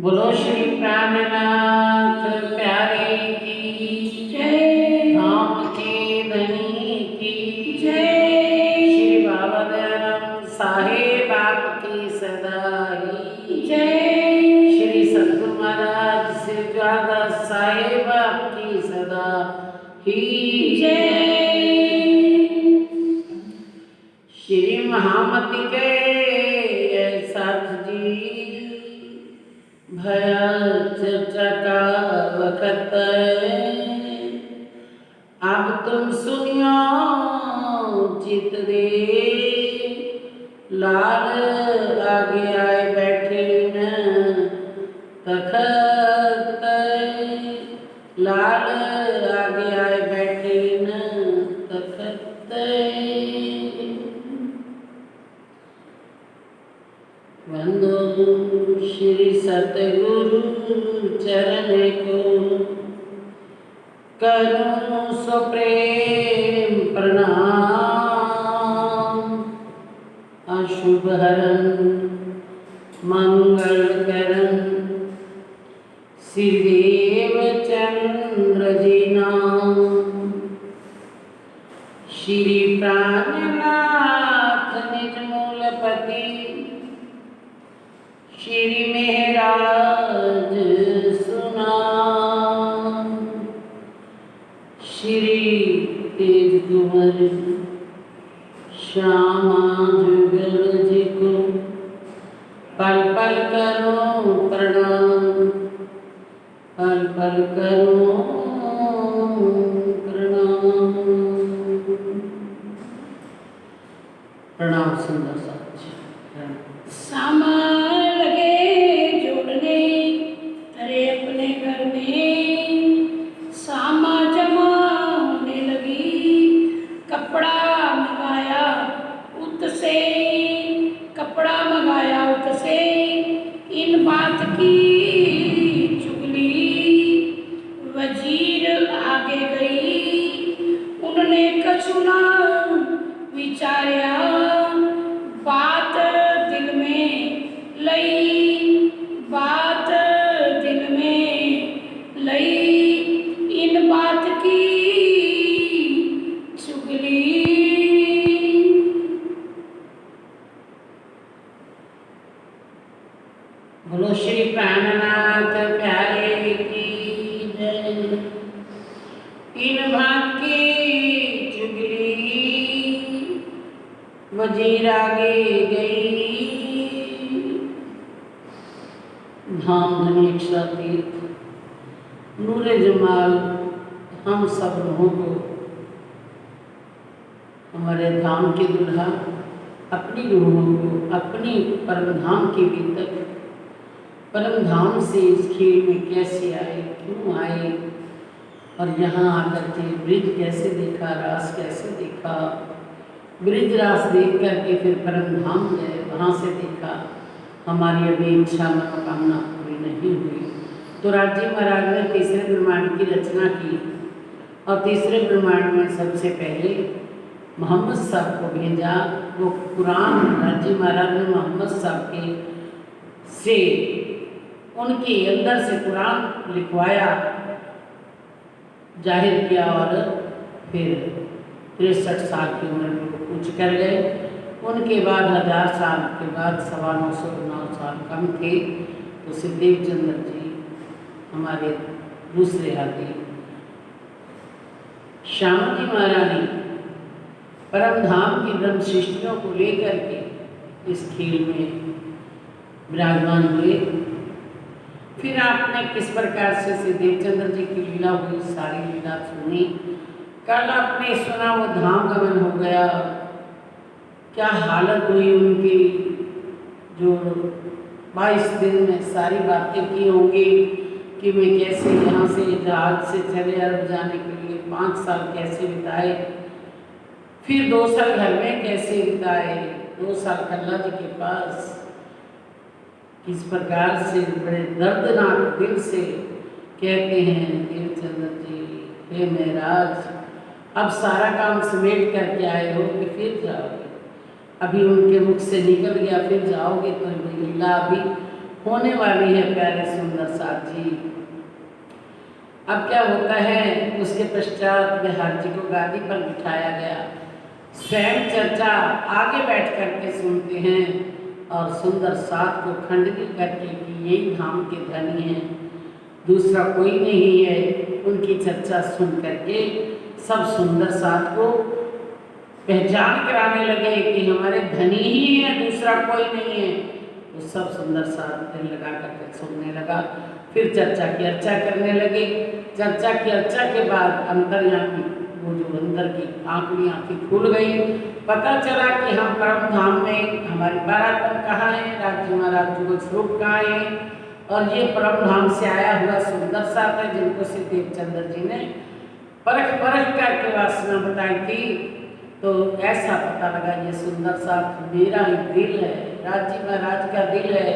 बोलो श्री प्राणनाथ प्यारे की जय, धाम के धनी की जय, श्री बाबा दयानंद साहेब आपकी सदा ही जय, श्री सतगुरु महाराज श्री द्वादश साहेब आपकी सदा ही जय, श्री महामती के साथ जी भया चर्चा का वक्त अब तुम सुनियो चित दे लाल आगे आए बैठे न तखत लाल आगे आए बैठे न तखत वंदो श्री सतगुरु चरण को करूं सो प्रेम प्रणाम अशुभ हरन मंगल करन श्री देव चंद्र जी नाम श्री प्राणनाथ निज मूलपति श्री मेहराज सुना श्री तेज कुंवर श्यामा जुगल जी को पल पल करो प्रणाम पल पल करो प्रणाम प्रणाम सुंदर साथी सामा लगे जोड़ने तेरे अपने घर में सामा जमा होने लगी कपड़ा मंगाया उत से कपड़ा मंगाया उत से इन बात की चुगली वजीर आगे गई उन्होंने कछु ना विचारा बात दिल में लई बात दिल में लई इन बात की चुगली बोलो श्री प्राणनाथ प्यारे की जय इन बात की चुगली वजीर आगे गई धाम धनेश्वर तीर्थ नूरे जमाल हम सब लोगों को हमारे धाम के दुल्हा अपनी रूहों को अपनी परम धाम के भीतर परम धाम से इस खेल में कैसे आए क्यों आए और यहाँ आकर के ब्रिज कैसे देखा रास कैसे देखा ब्रिज रास देख करके फिर परम धाम गए वहाँ से देखा हमारी अभी इच्छा मनोकामना पूरी नहीं हुई तो राजी महाराज ने तीसरे ब्रह्मांड की रचना की और तीसरे ब्रह्मांड में सबसे पहले मोहम्मद साहब को भेजा वो कुरान राजी महाराज ने मोहम्मद साहब के से उनके अंदर से कुरान लिखवाया जाहिर किया और फिर 63 साल की उम्र में कुछ कर गए उनके बाद 1000 साल के बाद 999 साल कम थे तो सिद्धदेव चंद्र जी हमारे दूसरे हाथी श्यामा जी महारानी परम धाम की ब्रह्म सृष्टियों को लेकर के इस खेल में विराजमान हुए फिर आपने किस प्रकार से सिद्धदेव चंद्र जी की लीला हुई सारी लीला सुनी कल आपने सुना वो धाम गमन हो गया क्या हालत हुई उनकी जो 22 दिन में सारी बातें की होंगी कि मैं कैसे यहाँ से जहाज से चले अरब जाने के लिए 5 साल कैसे बिताए फिर 2 साल घर में कैसे बिताए 2 साल कल्ला जी के पास किस प्रकार से बड़े दर्दनाक दिल से कहते हैं देवचंद्र जी हे महराज अब सारा काम समेट करके आए हो कि फिर जाओगे अभी उनके मुख से निकल गया फिर जाओगे तो लीला अभी होने वाली है प्यारे सुंदर साथ जी। अब क्या होता है, उसके पश्चात बिहार जी को गादी पर बिठाया गया। स्वयं चर्चा आगे बैठ करके सुनते हैं और सुंदर साथ को खंडनी करके कि यही धाम के धनी हैं, दूसरा कोई नहीं है। उनकी चर्चा सुन करके सब सुंदर साथ को पहचान कराने लगे कि हमारे धनी ही है, दूसरा कोई नहीं है। तो सब सुंदर साथ दिल लगा करके सुनने लगा। फिर चर्चा की अर्चा करने लगे। चर्चा की अर्चा के बाद अंदर यहाँ की वो जो अंदर की आंखों आँखें खुल गई। पता चला कि हम परम धाम में, हमारी बारातन कहाँ है, राज महाराज जुगल स्वरूप कहाँ है, और ये परम धाम से आया हुआ सुंदर साथ है जिनको श्री देवचंद्र जी ने परख करके वासना बताई थी। तो ऐसा पता लगा ये सुंदर साथ मेरा ही दिल है, राजी महाराज का दिल है।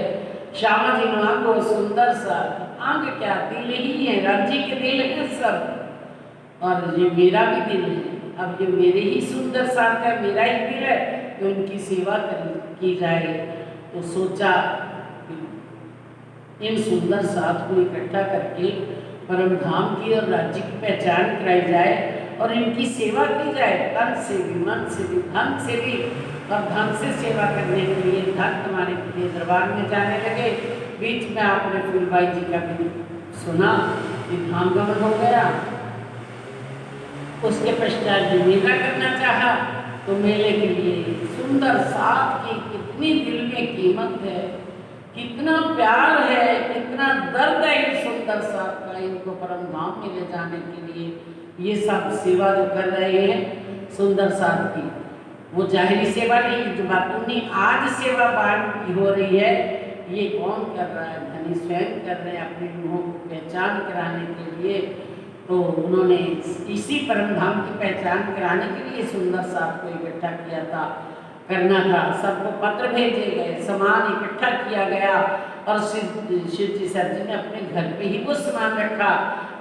श्यामा जी मांगो सुंदर साथ, आंग क्या दिल ही है, राजी के दिल है सब, और ये मेरा भी दिल है। अब ये मेरे ही सुंदर साथ है, मेरा ही दिल है, तो इनकी सेवा की जाए। तो सोचा इन सुंदर साथ को इकट्ठा करके परम धाम की और राज्य की पहचान कराई जाए और इनकी सेवा की जाए, तन से भी, मन से भी, धन से भी। और धन से सेवा करने के लिए धन कमाने के लिए दरबार में जाने लगे। बीच में आपने फूलबाई जी का भी सुना कि धाम गमन हो गया। उसके पश्चात जो मेला करना चाहा, तो मेले के लिए सुंदर साथ की कितनी दिल में कीमत है, कितना प्यार है, कितना दर्द है इन सुंदर साथ का, इनको परम धाम में ले जाने के लिए ये सब सेवा जो कर रहे हैं सुंदर साथ की, वो जाहिरी सेवा नहीं, जो बातूनी आज सेवा बाहर हो रही है, ये कौन कर रहा है, धनी स्वयं कर रहे हैं अपने रूहों को पहचान कराने के लिए। तो उन्होंने इसी परम धाम की पहचान कराने के लिए सुंदर साथ को इकट्ठा किया था, करना था। सबको पत्र भेजे गए, सामान इकट्ठा किया गया और शिव जी सर जी ने अपने घर पे ही वो सामान रखा।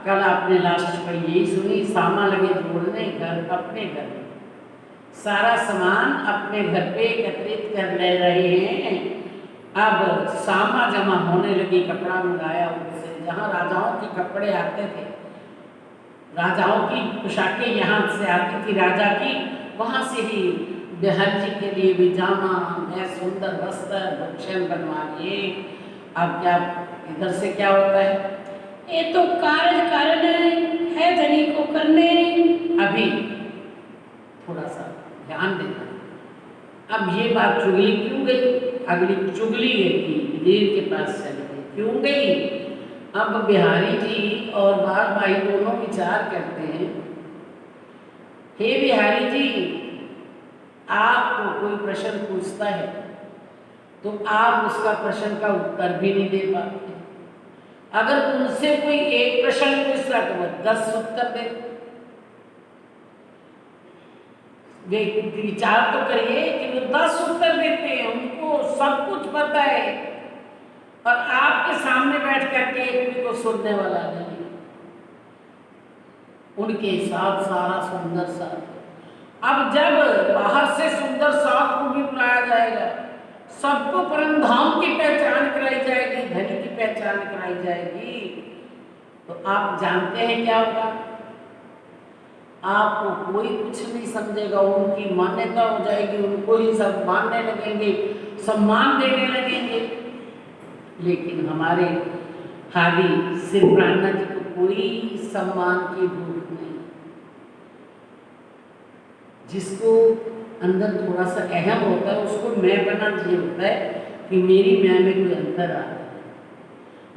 कल आपने लास्ट पर यही सुनी, सामा लगे जोड़ने घर अपने घर में, सारा सामान अपने घर पे एकत्रित कर ले रहे हैं। अब सामा जमा होने लगी, कपड़ा मंगाया उनसे, जहाँ राजाओं के कपड़े आते थे, राजाओं की पोशाकें यहाँ से आती थी राजा की, वहाँ से ही बिहार जी के लिए भी जामा, मैं सुंदर वस्त्र भूषण बनवा लिए। अब क्या इधर से क्या होता है, ये तो कार्य कारण है धनी को करने। अभी थोड़ा सा ध्यान देना। अब ये बात चुगली क्यों गई, अगली चुगली है कि वजीर के पास चली गई, क्यों गई। अब बिहारी जी और बार भाई दोनों विचार करते हैं, हे बिहारी जी, आपको कोई प्रश्न पूछता है तो आप उसका प्रश्न का उत्तर भी नहीं दे पाते। अगर उनसे कोई एक प्रश्न पूछता तो वो 10 उत्तर दे। वे विचार तो करिए कि वो 10 उत्तर देते हैं, उनको सब कुछ पता है, और आपके सामने बैठ करके एक भी को सुनने वाला नहीं। उनके साथ सारा सुंदर साथ। अब जब बाहर से सुंदर साथ को भी बुलाया जाएगा, सबको परम धाम की पहचान कराई जाएगी, धनी की पहचान कराई जाएगी, तो आप जानते हैं क्या होगा, आपको कोई कुछ नहीं समझेगा, उनकी मान्यता हो जाएगी, उनको ही सब मानने लगेंगे, सम्मान देने लगेंगे। लेकिन हमारे हादी श्री प्राणनाथ जी को कोई सम्मान की भूख नहीं। जिसको अंदर थोड़ा सा अहम होता है, उसको मैं बना ये होता है कि मेरी मैं में कोई अंतर आ रहा है,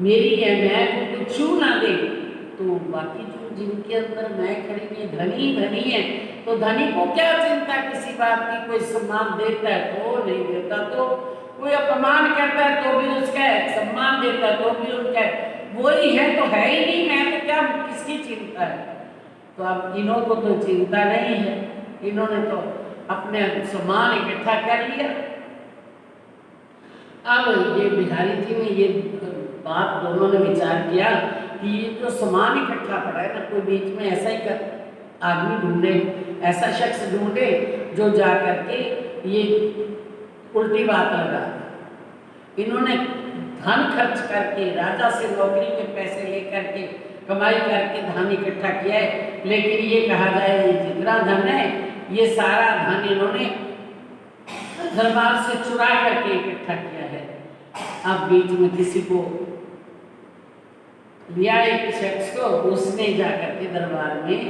मेरी यह मैं को कोई छू ना दे, तो बाकी जो जिनके अंदर मैं खड़ी नहीं, धनी धनी है, तो धनी को क्या चिंता किसी बात की, कोई सम्मान देता है तो, नहीं देता तो, कोई अपमान करता है तो भी उसका है, सम्मान देता है तो भी उनका है, वही है तो है ही नहीं, मैं तो क्या, किसकी चिंता है। तो अब इन्हों को तो चिंता नहीं है, इन्होंने तो अपने सम्मान इकट्ठा कर लिया। अब ये बिहारी जी ने ये बात दोनों ने विचार किया कि ये जो सामान इकट्ठा पड़ा है ना, कोई बीच में ऐसा ही कर आदमी ढूंढे, ऐसा शख्स ढूंढे जो जा करके ये उल्टी बात लगा। इन्होंने धन खर्च करके, राजा से नौकरी के पैसे लेकर के, कमाई करके धन इकट्ठा किया है। लेकिन ये कहा जाए ये जितना धन है ये सारा धन इन्होंने दरबार से चुरा करके इकट्ठा किया है। अब बीच में किसी को लिया एक शख्स को, उसने जाकर के दरबार में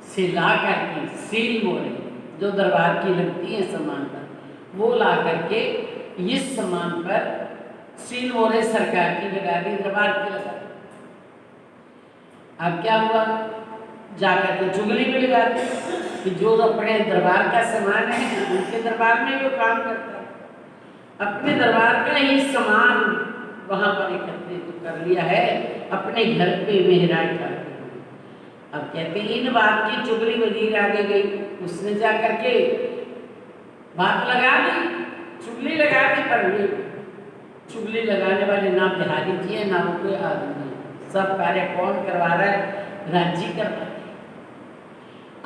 से ला करके सील मोहरें जो दरबार की लगती है सामान पर, वो ला करके इस सामान पर सील मोहरें सरकार की लगा दी, दरबार की लगा दी। अब क्या हुआ, जाकर के चुगली में लगा दी कि जो अपने दरबार का सामान है उनके दरबार में वो काम करता है, अपने दरबार का ही सामान वहाँ पर एकत्रित तो कर लिया है, अपने घर पे मेहराज करते। अब कहते हैं इन बात की चुगली वजीर आगे गई, उसने जा करके बात लगा दी, चुगली लगा दी। पर ये चुगली लगाने वाले ना बिहारी जी है ना वो कोई आदमी है, सब कार्य कौन करवा रहा है, राज्य करवा रहे।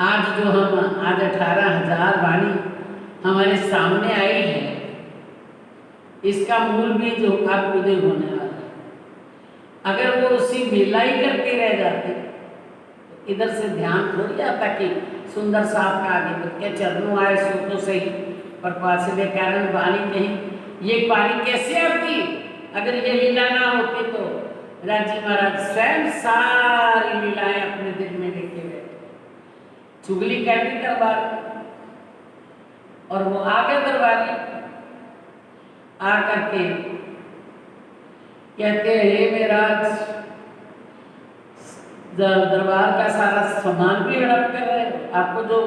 आज जो हम आज 18,000 वाणी हमारे सामने आई है, इसका मूल भी जो अब उदय होने वाला है। अगर वो उसी मेला ही करके रह जाते तो इधर से ध्यान थोड़ी आता कि सुंदर साहब का आगे बढ़ के चरणों आए सो तो सही, पर पासे कारण वाणी कहीं ये पानी कैसे आती अगर ये लीला ना होती तो राजी महाराज स्वयं सारी लीलाएं अपने दिल में लेके बैठे, चुगली करती दरबार और वो आगे दरबारी आकर के कहते हैं हे मेराज, दरबार का सारा सामान भी हड़प कर रहे हैं, आपको जो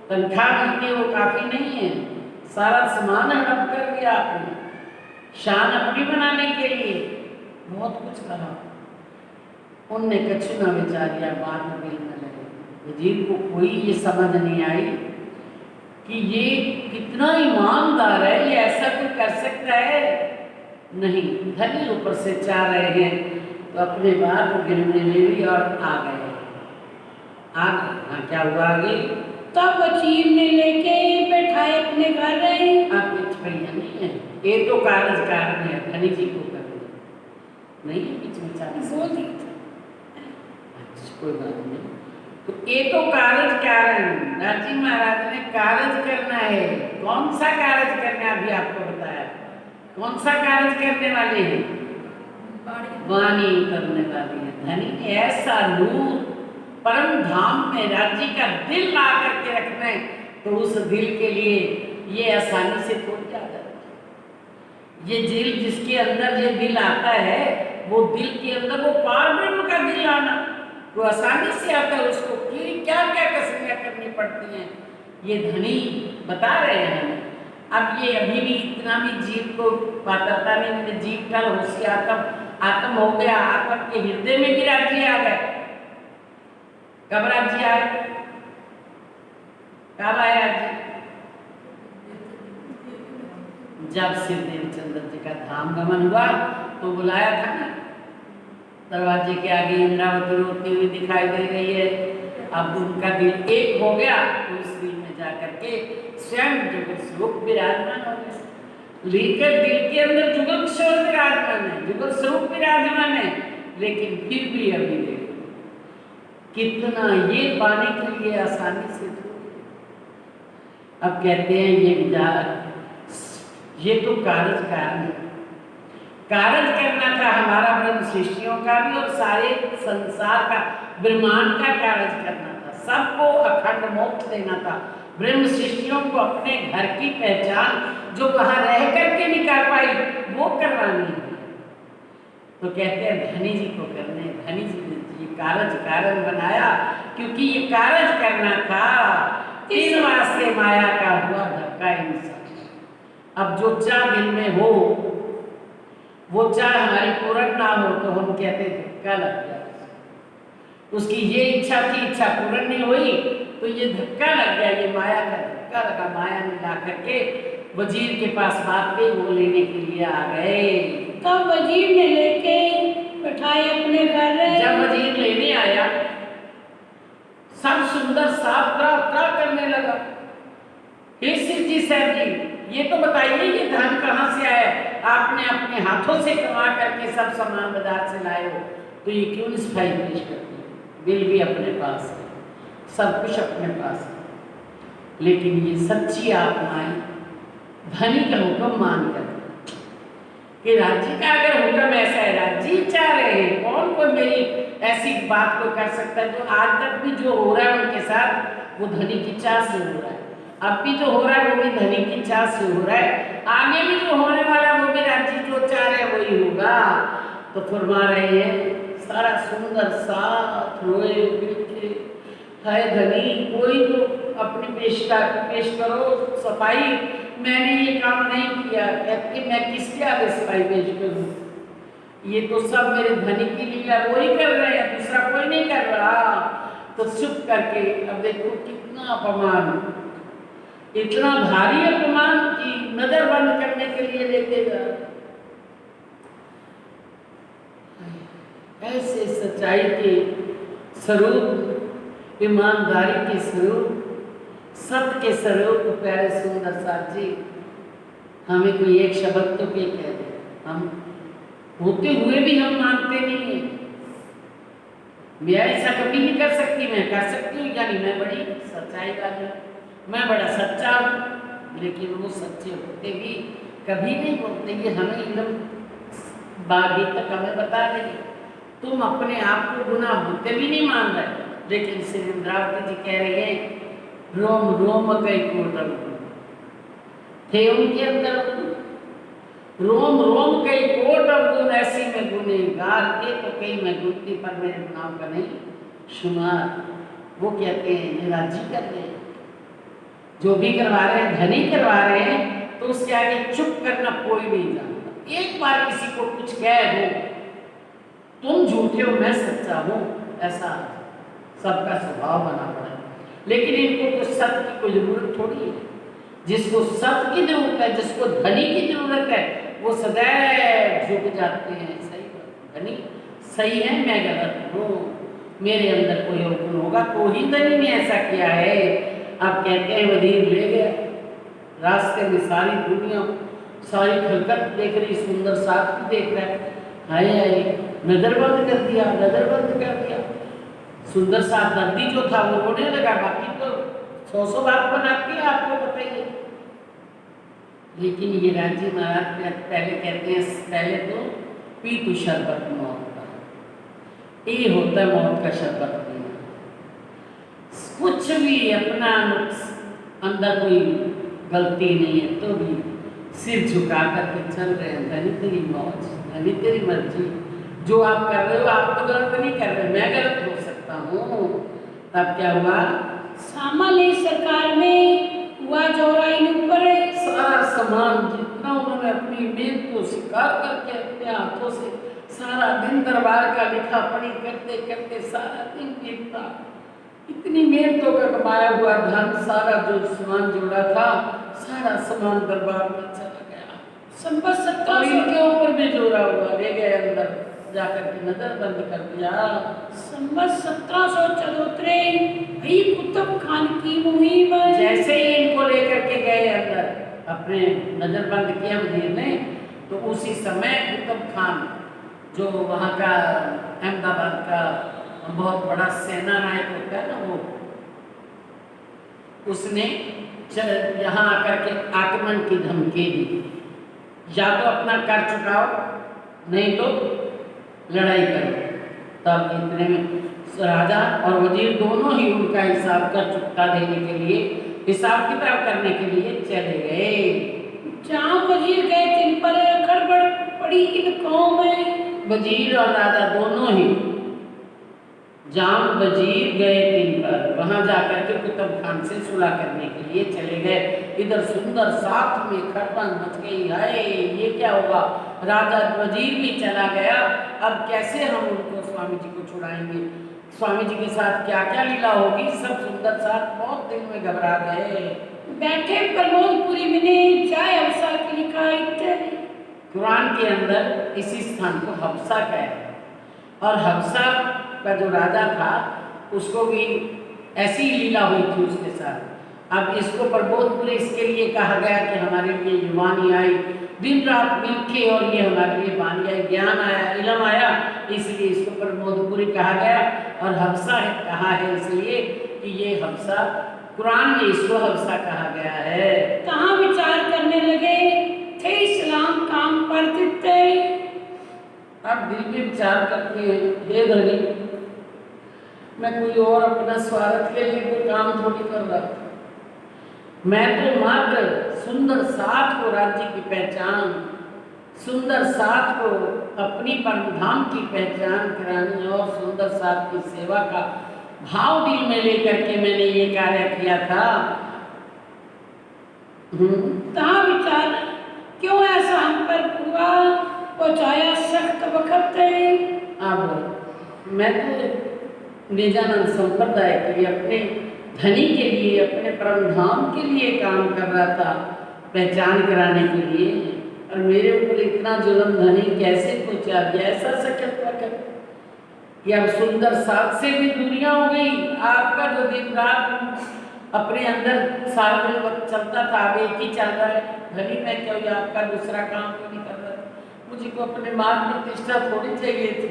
तनख्वाह मिलती है वो काफी नहीं है, सारा सामान हड़प कर दिया आपने शान अपनी बनाने के लिए, बहुत कुछ कहा। उनने कछु न विचारिया, बात में दिल न लगे। वजीर को कोई ये समझ नहीं आई कि ये कितना ईमानदार है, ये ऐसा कोई कर सकता है। नहीं, धनी ऊपर से चाह रहे हैं तो अपने बात को गिरने ले ली और आ गए। हाँ क्या हुआ आगे, तब वजीर ने लेके बैठाए अपने घर रहे। आप कुछ भैया नहीं है, ये तो कागज कारण है, धनी जी को करना नहीं है, बीच में बोल दी कोई बात नहीं। तो ये तो कागज कारण, राजी महाराज ने कागज करना है। कौन सा कागज करना है अभी आपको बताया, कौन सा कागज करने वाले हैं, वाणी करने वाली है। धनी ने ऐसा नूर परम धाम में राज्य का दिल ला करके रखना है तो उस दिल के लिए ये आसानी से थोड़ी आ जाता है। ये दिल जिसके अंदर ये दिल आता है वो दिल के अंदर वो पार ब्रह्म का दिल आना वो आसानी से आता है। उसको क्या क्या कसरियाँ करनी पड़ती हैं ये धनी बता रहे हैं। अब ये अभी भी इतना भी जीव को पात्रता नहीं, जीव कल होशियार आत्म हो गया, आत्म के हृदय में भी राज्य आ गए। कब राज्य आए, कब आया जब श्री देवचंद्र जी का धाम गमन हुआ तो बुलाया था ना, दरवाजे के आगे इंद्रावती रोती हुई दिखाई दे रही है। अब उनका दिल एक हो गया तो उस दिल में जाकर के स्वयं जुगल स्वरूप विराजमान हो गया। लेकर दिल के अंदर जुगल स्वरूप विराजमान है, जुगल स्वरूप विराजमान है, लेकिन फिर भी अभी देखो कितना ये पाने के लिए आसानी से। अब कहते हैं ये तो कारज कारण है, कारज करना था हमारा ब्रह्म सृष्टियों का भी और सारे संसार का ब्रह्मांड का कारज करना था, सबको अखंड मोक्ष देना था। ब्रह्म सृष्टियों को अपने घर की पहचान जो वहां रह करके नहीं कर पाई वो करवानी है। तो कहते हैं धनी जी को करने, धनी जी ने ये कारज कारण बनाया क्योंकि ये कारज करना था, इस वास्ते माया का हुआ धक्का इंसान। अब जो चाह दिल में हो वो चाह हमारी पूर्ण ना हो तो हम कहते धक्का लग गया, उसकी ये इच्छा थी, इच्छा पूर्ण नहीं हुई तो ये धक्का लग गया, ये माया का धक्का लगा। माया ने ला करके वजीर के पास बात गई, वो लेने के लिए आ गए। तब वजीर ने लेके बैठाए अपने घर रहे। जब वजीर लेने आया सब सुंदर साफ त्रा त्रा करने लगा। हे सिद्धि साहब जी ये तो बताइए ये धन कहाँ से आया? आपने अपने हाथों से कमा करके सब सामान बाजार से लाए हो, तो ये क्यों नहीं सफाई पेश करती? बिल भी अपने पास है, सब कुछ अपने पास है, लेकिन ये सच्ची आत्माएं धनी का हुक्म मानकर कि राज्य का अगर हुक्म ऐसा है, राज्य चाह रहे हैं, कौन कोई मेरी ऐसी बात को कर सकता है? तो आज तक भी जो हो रहा है उनके साथ वो धनी की चाह से हो रहा है, अब भी जो हो रहा है वो भी धनी की चाह से हो रहा है, आगे भी जो होने वाला है वो भी राज्य जो चाह रहे हैं वही होगा। तो फरमा रहे हैं सारा सुंदर साथ रोए पीछे है धनी, कोई तो अपनी पेश करो सफाई, मैंने ये काम नहीं किया, कहते मैं किसके आगे सफाई पेश करूं? ये तो सब मेरे धनी की लीला वही कर रहे हैं, दूसरा कोई नहीं कर रहा। तो चुप करके अब देखो कितना अपमान, इतना भारी अपमान की नजर बंद करने के लिए लेके जा। ऐसे सच्चाई के स्वरूप, ईमानदारी के स्वरूप, सत्य के स्वरूप प्यारे सुंदर साथ जी, हमें कोई एक शब्द तो भी कह दे, हम होते हुए भी हम मानते नहीं है। मैं ऐसा कभी नहीं कर सकती, मैं कर सकती हूँ, यानी मैं बड़ी सच्चाई वाली, मैं बड़ा सच्चा हूँ, लेकिन वो सच्चे होते भी कभी नहीं बोलते। ये हमें एकदम बागी तक हमें बता देंगे, तुम अपने आप को गुनाह होते भी नहीं मान रहे, लेकिन श्री इंद्रावती जी कह रही है रोम रोम कई कोटल थे उनके अंदर, रोम रोम कई कोट अवगुण, ऐसी में गुनेगार के तो कई मैं गुनती पर मेरे नाम का नहीं शुमार। वो कहते हैं ये राज्य कर रहे हैं, जो भी करवा रहे हैं धनी करवा रहे हैं, तो उसके आगे चुप करना कोई नहीं जानता। एक बार किसी को कुछ कह दो, तुम झूठे हो मैं सच्चा हूँ, ऐसा सबका स्वभाव बना पड़ा है। लेकिन इनको तो सत्य की कोई जरूरत थोड़ी है, जिसको सत्य की जरूरत है, जिसको धनी की जरूरत है, वो सदैव झुक जाते हैं। सही धनी सही है, मैं गलत हूँ, मेरे अंदर कोई और गुण होगा तो ही धनी ने ऐसा किया है। अब कहते हैं वजीर ले गया, रास्ते में सारी दुनिया सारी खलकत देख रही, सुंदर साथ भी देख रहा है, हाय हाय नजर बंद कर दिया, नजर बंद कर दिया। सुंदर साथ नंदी जो था वो रोने लगा, बाकी तो 100 बात बनाती है, आपको बताइए। लेकिन ये राजी महाराज पहले कहते हैं, पहले तो पी तू शरबत मौत का, ये होता है मौत का शरबत पीना। कुछ भी अपना अंदर कोई गलती नहीं है तो भी सिर झुका करके चल रहे हैं, धनी तेरी मौज, धनी तेरी मर्जी, जो आप कर रहे हो आप तो गलत नहीं कर रहे, मैं गलत हो सकता हूँ। तब क्या हुआ, सामान्य सरकार में हुआ जोरा इन ऊपर सारा सामान जितना उन्होंने अपनी मेहनत को स्वीकार करके अपने हाथों से सारा दिन दरबार का लिखा पढ़ी करते करते सारा दिन बीतता, इतनी मेहनतों का कमाया हुआ धन, सारा जो सामान जोड़ा था सारा सामान दरबार में चला गया। संपत सत्ता इनके ऊपर भी जोड़ा हुआ ले गए, अंदर जाकर के नजर बंद कर दिया। संबत 1774 भाई कुतुब खान की मुहिम, जैसे ही इनको लेकर के गए अंदर, अपने नजर बंद किया वजीर ने, तो उसी समय कुतुब खान जो वहाँ का अहमदाबाद का बहुत बड़ा सेना नायक होता है ना, वो उसने यहाँ आकर के आक्रमण की धमकी दी, या तो अपना कर चुकाओ नहीं तो लड़ाई करो। तब इतने में राजा और वजीर दोनों ही उनका हिसाब कर चुकता देने के लिए, हिसाब किताब करने के लिए चले गए। जहाँ वजीर गए दिन पर गड़बड़ पड़ी इन कौम में, वजीर और राजा दोनों ही जहाँ वजीर गए दिन पर, वहाँ जाकर के कुतुब खान से सुलह करने के लिए चले गए। इधर सुंदर साथ में खड़बड़ मच गई, हाय ये क्या होगा, राजा वजीर भी चला गया, अब कैसे हम उनको स्वामी जी को छुड़ाएंगे, स्वामी जी के साथ क्या क्या लीला होगी। सब सुंदर साथ बहुत दिन में घबरा गए। बैठे प्रमोदपुरी में जाए हफ्सा की लिखा इत्यादि। कुरान के अंदर इसी स्थान को हफ्सा कहते, और हफ्सा का जो राजा था उसको भी ऐसी लीला हुई थी उसके साथ। अब इसको प्रबोधपुरी इसके लिए कहा गया कि हमारे लिए ये वाणी आई, दिन रात मिलके, और ये हमारे लिए वाणी आई, ज्ञान आया, इल्म आया, इसलिए इसको प्रबोधपुरी कहा गया। और हफ्सा है कहा है इसलिए कि ये हफ्सा कुरान में इसको हफ्सा कहा गया है। कहाँ विचार करने लगे थे इस्लाम काम पर देते। आप दिल में विचार करते हैं, हे धनी, मैं कोई और अपना स्वार्थ के लिए कोई काम थोड़ी कर रहा था, मैं तो मात्र सुंदर साथ को राज्य की पहचान, सुंदर साथ को अपनी परमधाम की पहचान कराने और सुंदर साथ की सेवा का भाव दिल में लेकर के मैंने ये कार्य किया था। कहाँ विचार क्यों ऐसा हम पर हुआ, पहुँचाया सख्त वक्त है। अब मैं तो निजानंद संप्रदाय के लिए, अपने धनी के लिए, अपने परमधाम के लिए काम कर रहा था, पहचान कराने के लिए, और मेरे ऊपर इतना जुल्म धनी कैसे पहुँचा दिया। ऐसा सख्त वक्त कि अब सुंदर साथ से भी दुनिया हो गई। आपका जो दिन रात अपने अंदर सारा वक्त चलता था, अब एक ही चल रहा है। धनी मैं क्यों, ये आपका दूसरा काम क्यों नहीं कर रहा? मुझे को अपने मान प्रतिष्ठा थोड़ी चाहिए थी।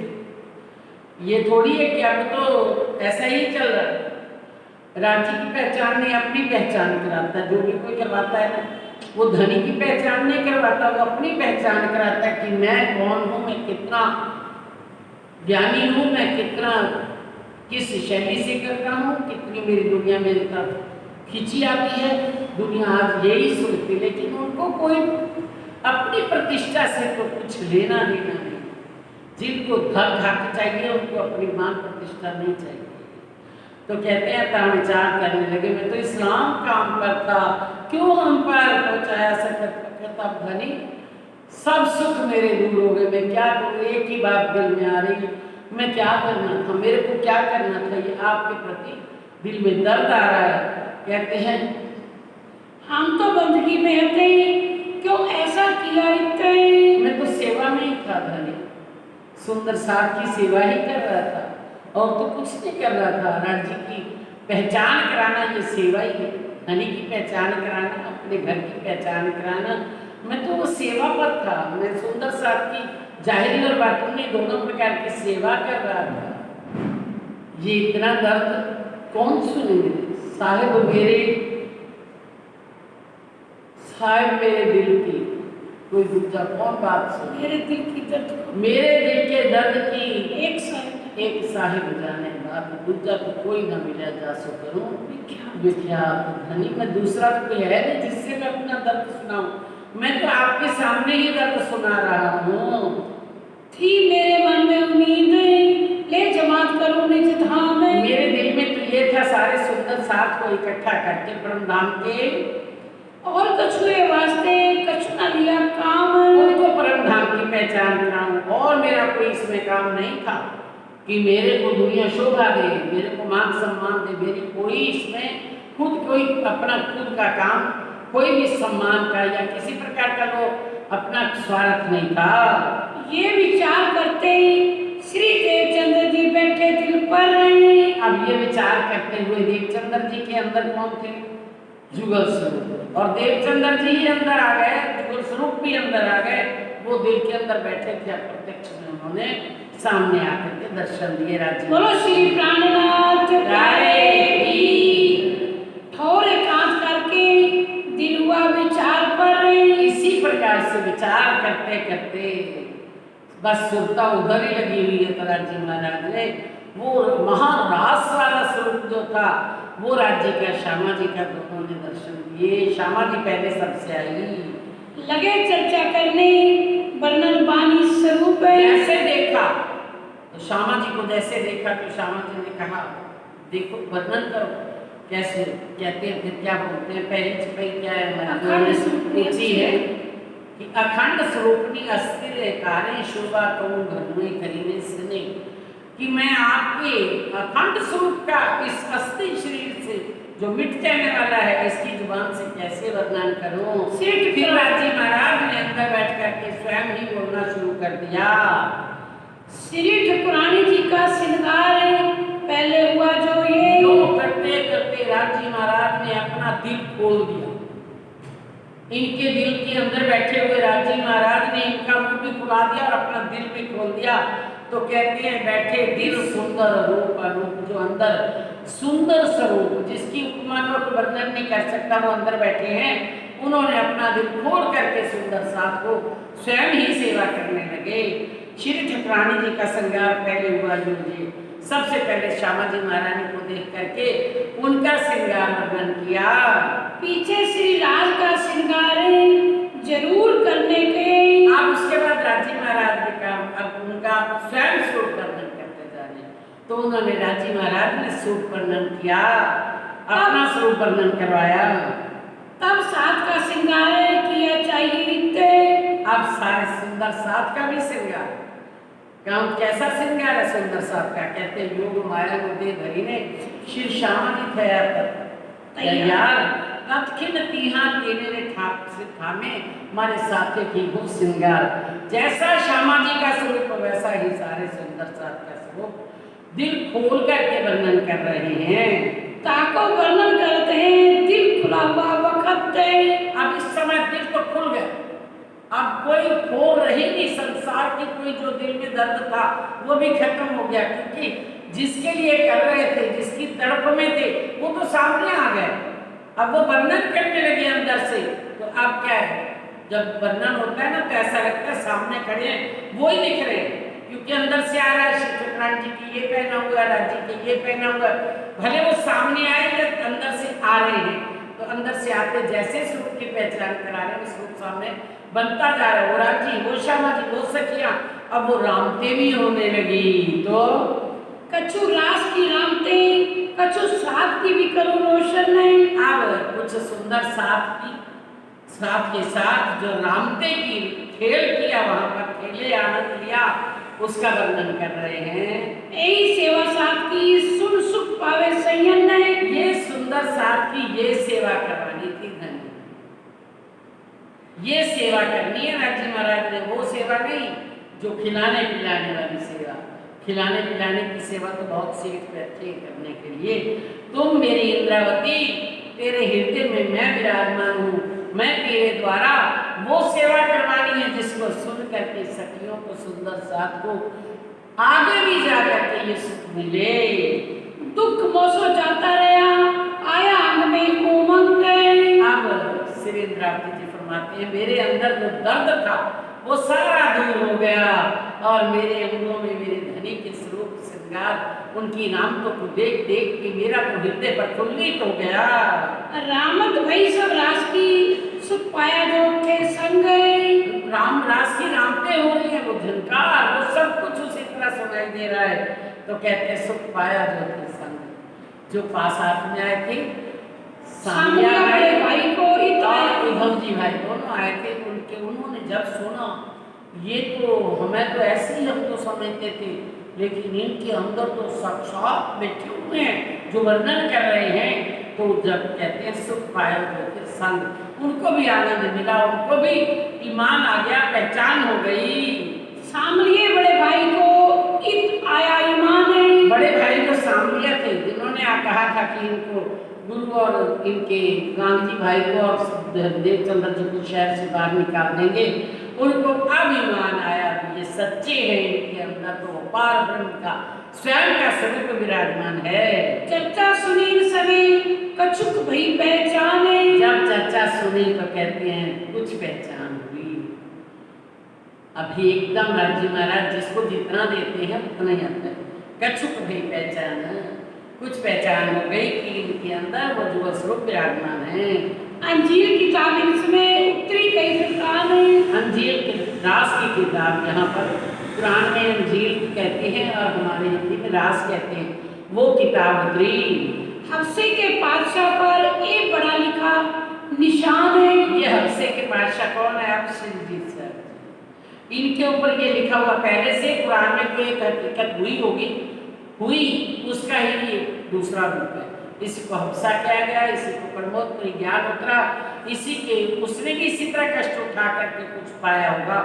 ये थोड़ी है कि अब तो ऐसा ही चल रहा है। राज्य की पहचान नहीं, अपनी पहचान कराता है। जो भी कोई करवाता है ना, वो धनी की पहचान नहीं करवाता, वो अपनी पहचान कराता है कि मैं कौन हूँ, मैं कितना ज्ञानी हूँ, मैं कितना किस शैली से कर रहा हूँ, कितनी मेरी दुनिया मेरी तरफ खींची आती है। दुनिया आज यही सोचती, लेकिन उनको कोई अपनी प्रतिष्ठा से तो कुछ लेना देना नहीं। जिनको धन हक चाहिए उनको अपनी मान प्रतिष्ठा नहीं चाहिए। तो कहते हैं विचार करने लगे, मैं तो इस्लाम काम करता, क्यों हम पर पहुँचाया सकता धनी, सब सुख मेरे दूर हो गए। मैं क्या करूँ, एक ही बात दिल में आ रही, मैं क्या करना था, मेरे को क्या करना था, ये आपके प्रति दिल में दर्द आ रहा है। कहते हैं हम तो बंदगी में थे, क्यों ऐसा किया इतने। मैं तो सेवा में ही था धनी, सुंदर साथ की सेवा ही कर रहा था, और तो कुछ नहीं कर रहा था। राज्य की पहचान कराना ये सेवा ही है। धनी की पहचान कराना, अपने घर की पहचान कराना, मैं तो वो सेवा पर था। मैं सुंदर साथ की जाहिरी और बातूनी दोनों प्रकार की सेवा कर रहा था। ये इतना दर्द कौन सुनेंगे? साहिब मेरे दिल की कोई दूसरा कौन बात सुने? मेरे दिल की दर्द को, मेरे दिल के दर्द की एक साहिब जाने बात, दूसरा तो कोई ना मिला जा सो करूं विख्यात धनी। मैं दूसरा तो कोई है नहीं जिससे मैं अपना दर्द सुनाऊं। मैं तो आपके सामने ही दर्द सुना रहा हूँ। थी मेरे मन में उम्मीद, ले जमात करूं निज धाम। मेरे दिल में तो ये था, सारे सुंदर साथ को इकट्ठा करके परमधाम के, और कछुए वास्ते कछु न लिया काम। उनको परमधाम की पहचान कराऊं, और मेरा कोई इसमें काम नहीं था कि मेरे को दुनिया शोभा दे, मेरे को मान सम्मान दे। मेरी कोई इसमें कोई अपना खुद का काम, कोई भी सम्मान का या किसी प्रकार का वो अपना स्वार्थ नहीं था। ये विचार करते ही श्री देवचंद्र जी बैठे दिल पर। अब ये विचार करते हुए देवचंद्र जी के अंदर कौन थे? जुगल स्वरूप। और देवचंद्र जी ही अंदर आ गए, जुगल स्वरूप भी अंदर आ गए। वो दिल के अंदर बैठे थे, प्रत्यक्ष में उन्होंने सामने आकर के दर्शन दिए। राज्य बोलो श्री प्राणनाथ ठोर एकांत करके दिल हुआ विचार पर। इसी प्रकार से विचार करते करते बस सुरता उधर ही लगी हुई है। तो राज्य महाराज ने वो महारास वाला स्वरूप जो था, वो राज्य का श्यामा जी का दोनों ने दर्शन दिए। श्यामा जी पहले सबसे आई, लगे चर्चा करने वर्णन बानी स्वरूप। कैसे देखा तो श्यामा जी को जैसे देखा तो श्यामा जी ने कहा, देखो वर्णन करो कैसे। कहते हैं फिर क्या बोलते हैं, पहली छपाई क्या है कि अखंड स्वरूपनी अस्थिर कार्य शोभा कहूँ घर में करीने सुने, कि मैं आपके अखंड स्वरूप का इस अस्थि शरीर से जो मिट जाने वाला है, इसकी जुबान से कैसे वर्णन करूं। फिर राज्य महाराज ने अंदर बैठ करके स्वयं ही बोलना शुरू कर दिया। श्री ठकुरानी जी का श्रृंगार पहले हुआ जो ये करते करते राज्य महाराज ने अपना दिल खोल दिया। इनके दिल के अंदर बैठे हुए राजी महाराज ने इनका मुंह भी खुला दिया और अपना दिल भी खोल दिया। तो कहते हैं बैठे दिल सुंदर रूप अरूप, जो अंदर सुंदर स्वरूप जिसकी उपमा का वर्णन नहीं कर सकता वो अंदर बैठे हैं। उन्होंने अपना दिल खोल करके सुंदर साथ को स्वयं ही सेवा करने लगे। श्री ठाकुरानी जी का श्रृंगार पहले हुआ जो जी सबसे पहले श्यामा जी महारानी को देख करके उनका श्रृंगार वर्णन किया। पीछे श्री राज का श्रृंगार जरूर करने के। अब उसके बाद राजी महाराज ने कहा अब उनका स्वयं स्वरूप वर्णन करते जा रहे हैं। तो उन्होंने राजी महाराज ने स्वरूप वर्णन किया, अपना स्वरूप वर्णन करवाया। तब साथ का श्रृंगार किया चाहिए। अब सारे सुंदर साथ का भी श्रृंगार, काम कैसा श्रृंगार है सुंदर साथ का? कहते हैं योग माया को दे धरी ने श्री श्यामा जी तैयार तत्खिन तीहा तेने ने ठाक से थामे मारे साथे की वो श्रृंगार। जैसा श्यामा जी का स्वरूप वैसा ही सारे सुंदर साथ का स्वरूप दिल खोल करके वर्णन कर रहे हैं। ताको वर्णन करते हैं दिल खुला हुआ वक्त। अब इस समय दिल तो खुल गया, अब कोई खोल रही नहीं। संसार की कोई जो दिल में दर्द था वो भी खत्म हो गया, क्योंकि जिसके लिए कर रहे थे, जिसकी तड़प में थे, वो तो सामने आ गए। अब वो वर्णन करने लगे अंदर से। तो अब क्या है, जब वर्णन होता है ना तो ऐसा लगता है सामने खड़े हैं वो ही दिख रहे हैं, क्योंकि अंदर से आ रहा है श्री ठाकुरानी जी की ये पहना हुआ, राजी की ये पहना हुआ। भले वो सामने आए या अंदर से आ रहे हैं, तो अंदर से आते जैसे स्वरूप की पहचान करा रहे हैं स्वरूप सामने बनता जा रहा है। वो राजी, वो श्यामा जी, वो सखियां, अब वो रामते भी होने लगी। तो कछु रास की रामते, कछु साथ की भी करो रोशन नहीं। अब कुछ सुंदर साथ की, साथ के साथ जो रामते की खेल किया, वहां पर खेले आनंद लिया, उसका वर्णन कर रहे हैं। यही सेवा साथ की सुन सुख पावे संयन नहीं। ये सुंदर साथ की ये सेवा करवानी थी धन, ये सेवा करनी है राजी महाराज ने। वो सेवा नहीं जो खिलाने पिलाने वाली सेवा। खिलाने पिलाने की सेवा तो बहुत सीट पे अच्छी है करने के लिए। तुम मेरी इंद्रावती, तेरे हृदय में मैं विराजमान हूँ, मैं तेरे द्वारा वो सेवा करवानी है जिसको सुन करके सखियों को सुंदर साथ को आगे भी जा करके ये सुख मिले। दुख मोसो जाता रहा, आया अंग में उमंग। अब श्री इंद्रावती जी फरमाते हैं मेरे अंदर जो दर्द था वो सारा दूर हो गया, और मेरे अंगों में मेरे धनी के स्वरूप श्रृंगार उनकी नाम को देख देख के मेरा तो हृदय प्रफुल्लित हो गया। रामत भई सब रास की सुख पाया जो थे संग। राम रास की रामते हो रही है, वो झनकार, वो सब कुछ उसी तरह सुनाई दे रहा है। तो कहते हैं सुख पाया जो थे संग, जो पास हाथ में आए थे सामिया भाई को उद्धव जी भाई दोनों आए थे। उन्होंने जब सुना ये तो हमें तो ऐसे ही हम तो समझते थे, लेकिन इनके अंदर तो साक्षात बैठे हुए हैं जो वर्णन कर रहे हैं। तो जब कहते हैं सुख पाया जो थे संग, उनको भी आनंद मिला, उनको भी ईमान आ गया, पहचान हो गई। सामलिए बड़े भाई को इत आया ईमान है। बड़े भाई को सामलिया थे जिन्होंने कहा था कि इनको गुरु और इनके गांधी भाई को और देवचंद्र जी को शहर से बाहर निकाल देंगे, उनको अब ईमान आया ये सच्चे हैं, इनके अंदर तो अपार ब्रह्म का स्वयं का स्वरूप विराजमान है। चर्चा सुनी सभी कछुक भई पहचाने। जब चर्चा सुनी तो कहते हैं कुछ पहचान हुई। अभी एकदम राजी महाराज जिसको जितना देते हैं उतना ही आता है। कछुक भई पहचान, कुछ पहचान हो गई कि इनके अंदर वो जो स्वरूप विराजमान है। अंजीर किताब इसमें उत्तरी कई प्रकार है। अंजीर के रास की किताब, यहाँ पर कुरान में अंजीर कहते हैं और हमारे हिंदी में रास कहते हैं, वो किताब उतरी। हफ्से के पातशाह पर एक बड़ा लिखा निशान है। ये हफ्से के पातशाह कौन है? अब शिवजीत सर, इनके ऊपर ये लिखा हुआ पहले से कुरान में कोई हकीकत हुई होगी, हुई उसका ही ये दूसरा रूप है। इसी को हफ्सा किया गया, इसी को परमोत्तरी ज्ञान उतरा, इसी के उसने भी इसी तरह कष्ट उठा करके कुछ पाया होगा,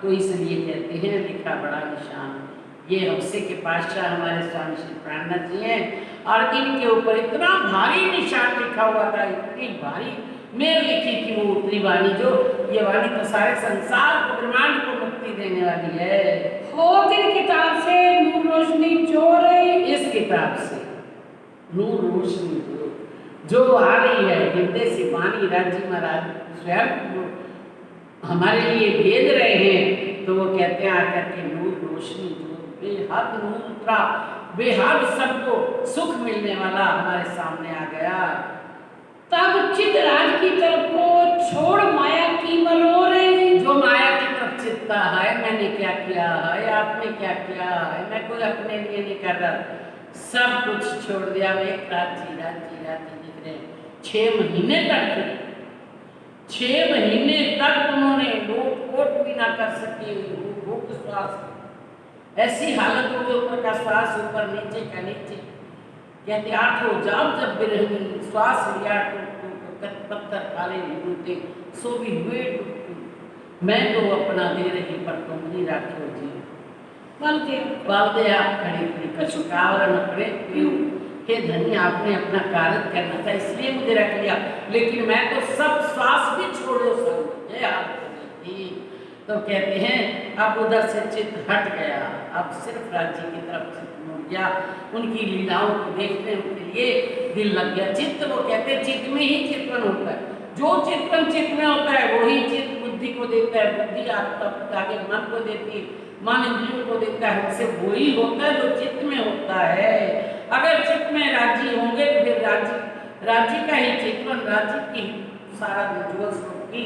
तो इसलिए कहते हैं लिखा बड़ा निशान। ये हफ्से के पातशाह हमारे स्वामी श्री प्राणनाथ जी हैं, और इनके ऊपर इतना भारी निशान लिखा हुआ था, इतनी भारी मेर लिखी थी वो उत्तरी वाणी, जो ये वाणी तो सारे संसार को, ब्रह्मांड को मुक्ति देने वाली है। हो दिल किताब से नूर रोशनी जोर, इस किताब से नूर रोशनी जो आ रही है, हृदय से वाणी राजी महाराज स्वयं हमारे लिए भेज रहे हैं, तो वो कहते हैं आकर के नूर रोशनी जो बेहद नूर उतरा, बेहद सबको सुख मिलने वाला हमारे सामने आ गया। तब चित राज की तरफ को छोड़ माया की मरोरे, जो माया की तरफ चित्ता है, मैंने क्या किया है, आपने क्या किया है, मैं कोई अपने लिए नहीं कर रहा, सब कुछ छोड़ दिया। मैं एक राजी राजी राजी दिख रहे 6 महीने तक, 6 महीने तक उन्होंने लोट भी ना कर सके, भूख श्वास, ऐसी हालत हो गई, ऊपर का श्वास ऊपर, नीचे का नीचे। कहते 8 जाम जब बिरहनी, श्वास लिया तो पत्थर काले ढूंढते, सो भी हुए मैं तो अपना दे रही पर तुम नहीं राखो जी। बालदे आप खड़ी खड़ी कछु कावरण पड़े क्यों, हे धनी आपने अपना कार्य करना था इसलिए मुझे रख लिया, लेकिन मैं तो सब श्वास भी छोड़ो सब थी। तो कहते हैं अब उधर से चित्त हट गया, अब सिर्फ राज्य की तरफ चित्त मुड़ गया, उनकी लीलाओं को देखने के लिए दिल लग गया। चित्त, वो कहते हैं चित्त में ही चित्तवन होता है, जो चित्तवन चित्त में होता है वही चित्त बुद्धि को देता है, बुद्धि आगे मन को देती है, मन इंद्रियों को देता है, हमसे वही होता है जो चित्त में होता है। अगर चित्त में राज्य होंगे तो फिर राज्य का ही चित्तवन, राज्य की सारा विजुअल स्वरूप की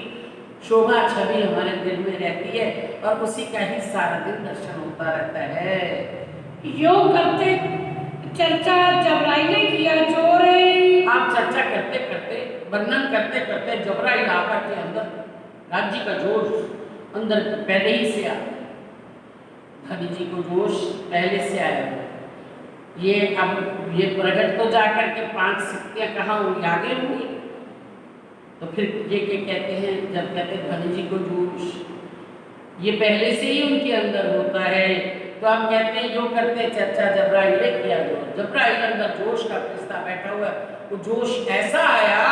शोभा छवि हमारे दिल में रहती है और उसी का ही सारा दिन दर्शन होता रहता है। योग करते चर्चा जबराई ने किया जोर, आप चर्चा करते करते, वर्णन करते करते जबराई आकर के अंदर राज्य का जोश अंदर पहले ही से आया, धनी जी को जोश पहले से आया। ये अब ये प्रकट तो जाकर के 5 शक्तियाँ कहाँ होंगी, आगे होंगी। तो फिर ये क्या कहते हैं, जब कहते हैं धनी जी को जोश, ये पहले से ही उनके अंदर होता है। तो हम कहते हैं जो करते चर्चा जबराइल ने किया, जो जबराइल अंदर जोश का फरिश्ता बैठा हुआ है, वो जोश ऐसा आया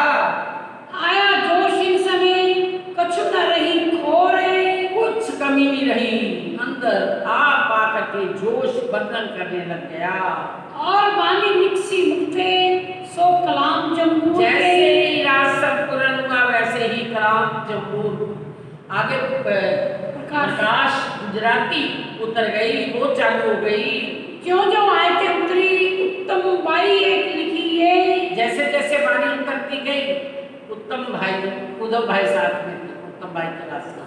जोश इन समय कछु न रही खोरे, कुछ कमी नहीं रही, अंदर आप आकर के जोश वर्णन करने लग गया। और वाणी निकसी मुक्ते सो कलाम जम्बूर, जैसे ही राज सब पूर्ण हुआ वैसे ही कलाम जम्बूर, आगे प्रकाश गुजराती उतर गई, वो चालू हो गई। क्यों जो आयते उतरी उत्तम बाई एक लिखी है, जैसे जैसे वाणी उतरती गई, उत्तम भाई उद्धव भाई साथ में थे, उत्तम भाई के रास्ता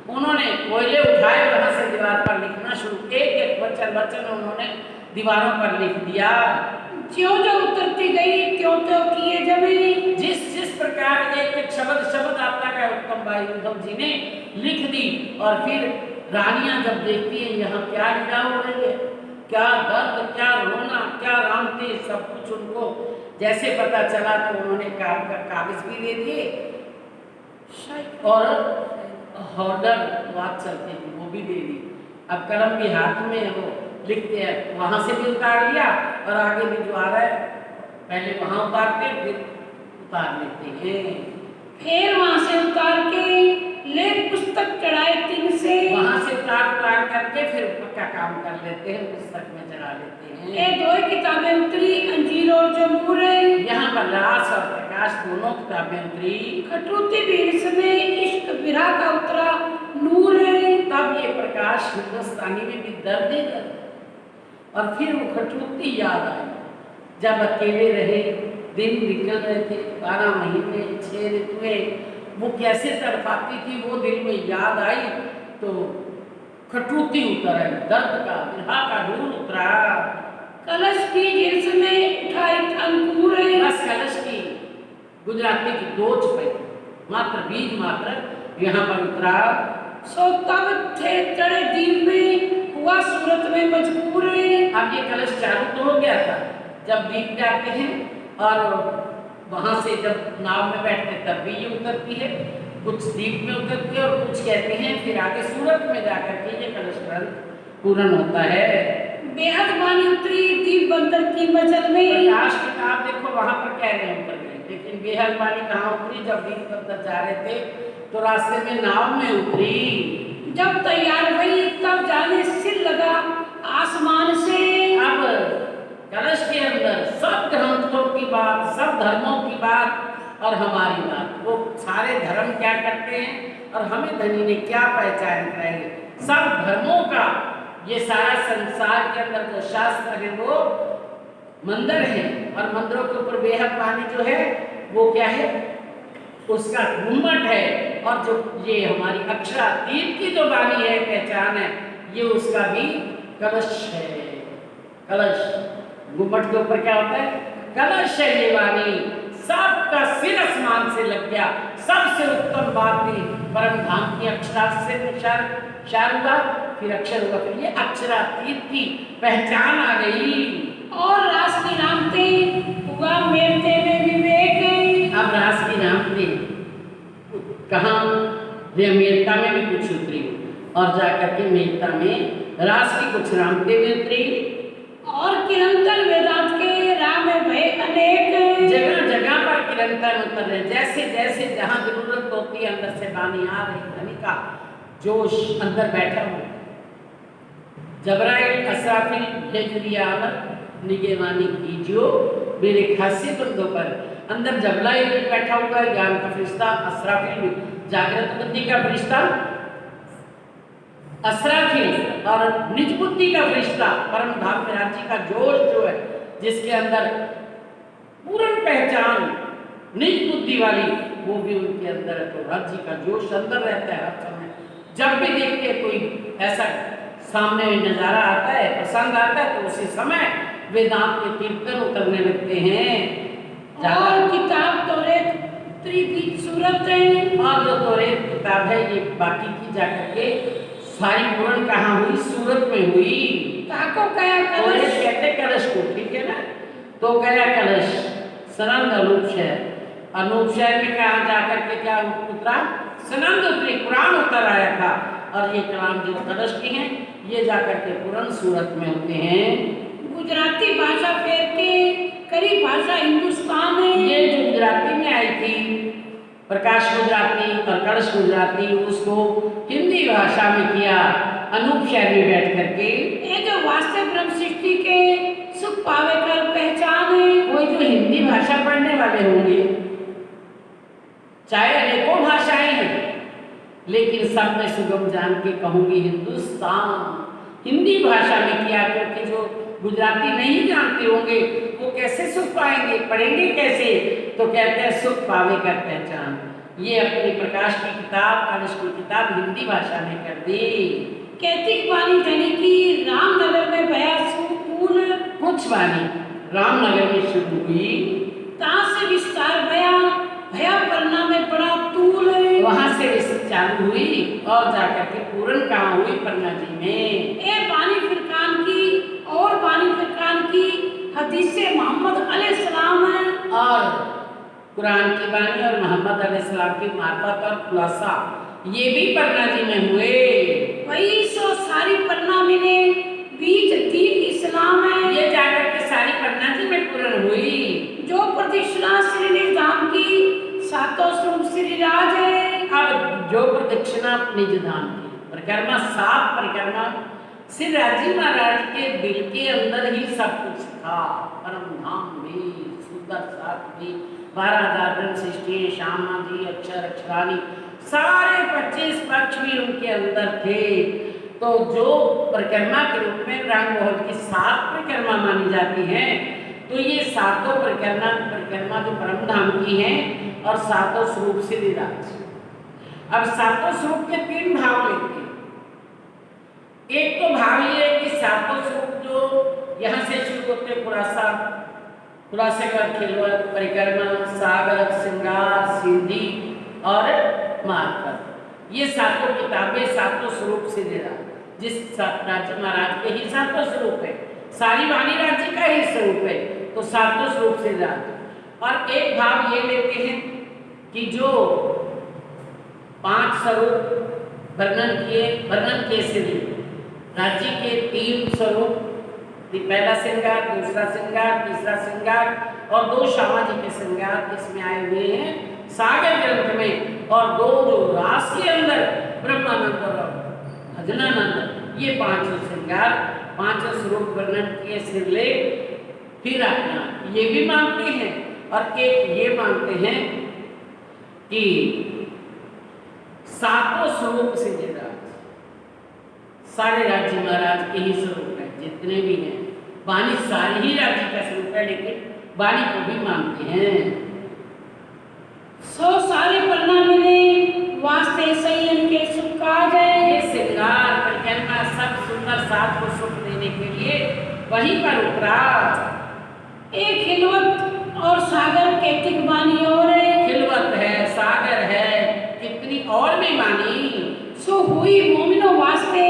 उन्होंने कोयले उठाए, वहां से दीवार पर लिखना शुरू, एक एक वचन उन्होंने दीवारों पर लिख दिया। ज्यों जो उतरती गई त्यों त्यों किए जमे, जिस प्रकार एक एक शब्द आता है उत्तम भाई उद्धव जी ने लिख दी। और फिर रानियां जब देखती हैं यहाँ क्या लीला हो रही है, क्या दर्द, क्या रोना, क्या रामते, सब कुछ उनको जैसे पता चला तो उन्होंने कागज भी दे दिए और हॉर्डर बात चलती थी वो भी दे दी। अब कलम भी हाथ में है, वो लिखते हैं, वहां से भी उतार लिया और आगे भी जो आ रहा है पहले वहां उतारते फिर उतार लेते हैं, फिर वहां से उतार के ले पुस्तक चढ़ाए तीन से, वहां से उतार करके फिर पक्का काम कर लेते हैं, पुस्तक में चढ़ा लेते हैं। ये 2 किताबें उतरी अंजीर और जम्बूर, यहाँ पर रास और प्रकाश दोनों किताबें उतरी। खटूती भी इसमें इश्क विरह का उतरा नूर, तब ये प्रकाश हिंदुस्तानी में भी दर्द ही दर्द। और फिर वो खटूती याद आई, जब अकेले रहे, दिन निकल रहे थे, 12 महीने 6 ऋतुएं, वो कैसे तड़पाती थी, वो दिल में याद आई तो खटूती उतर आई, दर्द का विरह का ढूल उतरा। कलश की जिल्स में उठाई अंकुर, बस कलश की गुजराती की दोच पे मात्र बीज मात्र यहाँ पर उतरा। सो तब थे चढ़े दीप में हुआ सूरत में मजबूर। अब ये कलश चालू तो हो गया था, जब दीप जाते हैं और वहाँ से जब नाव में बैठते तब भी ये उतरती है, कुछ दीप में उतरती है और कुछ कहते हैं फिर आगे सूरत में जाकर के ये कलश पूर्ण होता है। बेहद वाणी उतरी दीप बंदर की मचल में, प्रकाश वहां पर कह रहे हैं उतर गए, लेकिन बेहद वाणी कहाँ उतरी? जब बीच अंदर जा रहे थे तो रास्ते में नाव में उतरी। जब तैयार हुई तब जाने सिर लगा आसमान से। अब कलश के अंदर सब ग्रंथों की बात, सब धर्मों की बात और हमारी बात, वो सारे धर्म क्या करते हैं और हमें धनी ने क्या पहचान कराएंगे। सब धर्मों का ये सारा संसार के अंदर जो शास्त्र है वो मंदिर है, और मंदिरों के ऊपर बेहद वाणी जो है वो क्या है? उसका घुम्मट है। और जो ये हमारी अक्षरातीत की जो वाणी है, पहचान है, ये उसका भी कलश है। कलश, घुम्मट के ऊपर क्या होता है? कलश है ये वाणी। सबका सिर आसमान से लग गया। सबसे उत्तम बात थी परम धाम की अक्षरात से शार हुआ, फिर अक्षर हुआ, फिर ये अक्षरातीत की पहचान आ गई। और रास की नामते हुआ मेरते में विवेक। अब रास की नामते कहाँ? मेरता में भी कुछ उतरी और जाकर के मेरता में रास की कुछ नामते भी उतरी। और किरंतर वेदांत के राम भय अनेक। जगह जगह पर किरंतर उतर रहे, जैसे जैसे जहाँ जरूरत होती है अंदर से वाणी आ रही, धनी का जोश अंदर बैठा हुआ। जबराइल असराफिल भेजरिया निगेवानी कीजियो मेरे खासे बंदों पर। अंदर जबराइल बैठा हुआ है, ज्ञान का फरिश्ता। असराफिल जागृत बुद्धि का फरिश्ता, असराफिल और निज बुद्धि का फरिश्ता। परम धाम में राज्य का जोश जो है, जिसके अंदर पूर्ण पहचान निज बुद्धि वाली, वो भी उनके अंदर है। तो राज्य का जोश अंदर रहता है हर समय। जब भी देखते कोई ऐसा सामने नजारा आता है, प्रसंग आता है, तो उसी समय वेदांत के कीर्तन उतरने लगते हैं। और किताब तोरेत त्रिबीज सूरत है। और जो तोरेत किताब है ये बाकी की जाकर के सारी पूर्ण कहाँ हुई? सूरत में हुई। ताको कया तोरेत कलश। कहते कलश को, ठीक है ना? तो गया कलश सनंद अनूप शहर। अनूप शहर में कहा जाकर के क्या उतरा? सनंद उतरी, कुरान उतर आया था। और ये कलाम जो कलश की हैं ये जाकर के पूर्ण सूरत में होते हैं। गुजराती भाषा फेर के करी भाषा हिंदुस्तान है। ये जो गुजराती में आई थी, प्रकाश गुजराती और कलश गुजराती, उसको हिंदी भाषा में किया अनूप शहर में बैठ करके। ये जो वास्तव ब्रह्म सृष्टि के सुख पावे कर पहचान है। कोई जो हिंदी भाषा पढ़ने वाले होंगे, चाहे अनेकों भाषाएं हैं, लेकिन सब में सुगम जान के कहूंगी हिंदुस्तान। हिंदी भाषा में किया, क्योंकि जो गुजराती नहीं जानते होंगे वो कैसे सुख पाएंगे, पढ़ेंगे कैसे? तो कहते हैं सुख पावे कर पहचान। ये अपनी प्रकाश की किताब, कलश की किताब हिंदी भाषा में कर दी। कैतिक वाणी धनी की रामनगर में भया सुकून। कुछ वाणी रामनगर में शुरू हुई, ता से विस्तार भया भया पन्ना में बड़ा तूल है। वहां से चालू हुई और जाकर के पूर्ण कहाँ हुई? पन्ना जी में। ए बानी फिरकान की और बानी फिरकान की हदीस से मोहम्मद अलैहिस्सलाम है। और कुरान की बानी और मोहम्मद अलैहिस्सलाम की मार्फत और खुलासा ये भी पन्ना जी में हुए। वही सो सारी पन्ना में ने बीच दीन इस्लाम है। ये जाकर के सारी पन्ना जी में पूर्ण हुई। जो प्रदक्षिणा श्री निधाम की सातों स्वरूप श्री राज है। अब जो प्रदक्षिणा निज धाम की परिक्रमा, 7 परिक्रमा श्री राजी महाराज के दिल के अंदर ही सब कुछ था। परम धाम भी, सुंदर साथ भी, 12,000 ब्रह्म सृष्टि, श्यामा जी, अक्षर अक्षरानी, सारे 25 पक्ष भी उनके अंदर थे। तो जो परिक्रमा के रूप में रंग महल की 7 परिक्रमा मानी जाती हैं, तो ये 7 परिक्रमा जो परम धाम की हैं और 7 स्वरूप श्री राज। अब 7 स्वरूप के 3 भाव लेते हैं। एक तो भाव ये है कि 7 स्वरूप जो यहाँ से शुरू होते, खुलासे का खिलवत, परिक्रमा, सागर, श्रृंगार, सिद्धि और मार्ग, ये 7 किताबें 7 स्वरूप से दे रहा। जिस राज्य महाराज के ही 7 स्वरूप है, सारी वाणी राज्य का ही स्वरूप है, तो 7 स्वरूप से राज्य। और एक भाव ये लेते हैं कि जो 5 स्वरूप वर्णन किए श्री राज्य के 3 स्वरूप पहला श्रृंगार, दूसरा श्रृंगार, तीसरा श्रृंगार और 2 श्यामा जी के श्रृंगार इसमें आए हुए हैं सागर ग्रंथ में। और 2 जो रास के अंदर ब्रह्मानंद और भजनानंद, ये 5 श्रृंगार, 5 स्वरूप वर्णन किए श्रीलेख। फिर अपना ये भी मानते हैं और एक ये मानते हैं कि 7 स्वरूप से ये राज, सारे राज्य महाराज के ही स्वरूप है, जितने भी हैं वाणी सारी ही राज्य का स्वरूप है, लेकिन वाणी को भी मानते हैं। सो सारे पन्ना मिले वास्ते सयन के सुख काज है। ये श्रृंगार परिक्रमा सब सुंदर साथ को सुख देने के लिए वहीं पर उतरा। एक हिलवत और सागर कैतिक वाणी और है। खिलवत है, सागर है, कितनी और भी वाणी। सो हुई मोमिनो वास्ते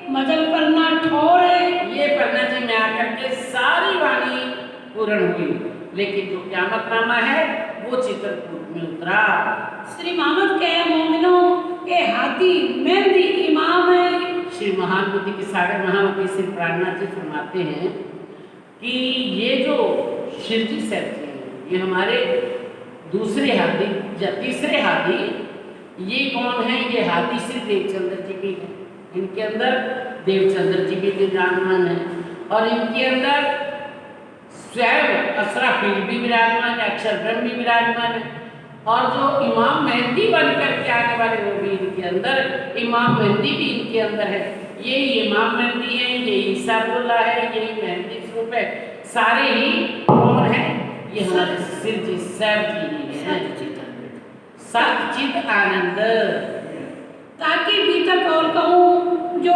मदल पन्ना ठोर है। ये पन्ना जी में आकर के सारी वाणी पूर्ण हुई, लेकिन जो क्यामतनामा है वो चित्रकूट में उतरा। श्री मोहम्मद के मोमिनो के हाथी मेहंदी इमाम है। श्री महान बुद्धि के सागर महामती श्री प्राणनाथ जी फरमाते हैं कि ये जो शिव जी साहब जी हैं, ये हमारे दूसरे हाथी या तीसरे हाथी, ये कौन है? ये हाथी श्री देवचंद्र जी भी हैं। इनके अंदर देवचंद्र जी भी विराजमान है और इनके अंदर स्वयं असराफील भी विराजमान है, अक्षर ब्रह्म भी विराजमान है। और जो इमाम मेहंदी बन करके आने वाले वो भी इनके अंदर, इमाम मेहंदी भी इनके अंदर है। ये इमाम मेहंदी है, ये ईसाउल्लाह है, यही मेहंदी स्वरूप है। सारे ही कौन है? ये हमारे शिव जी साहब जी ही हैं, सच्चिद आनंद। ताकि भीतर और कहूँ जो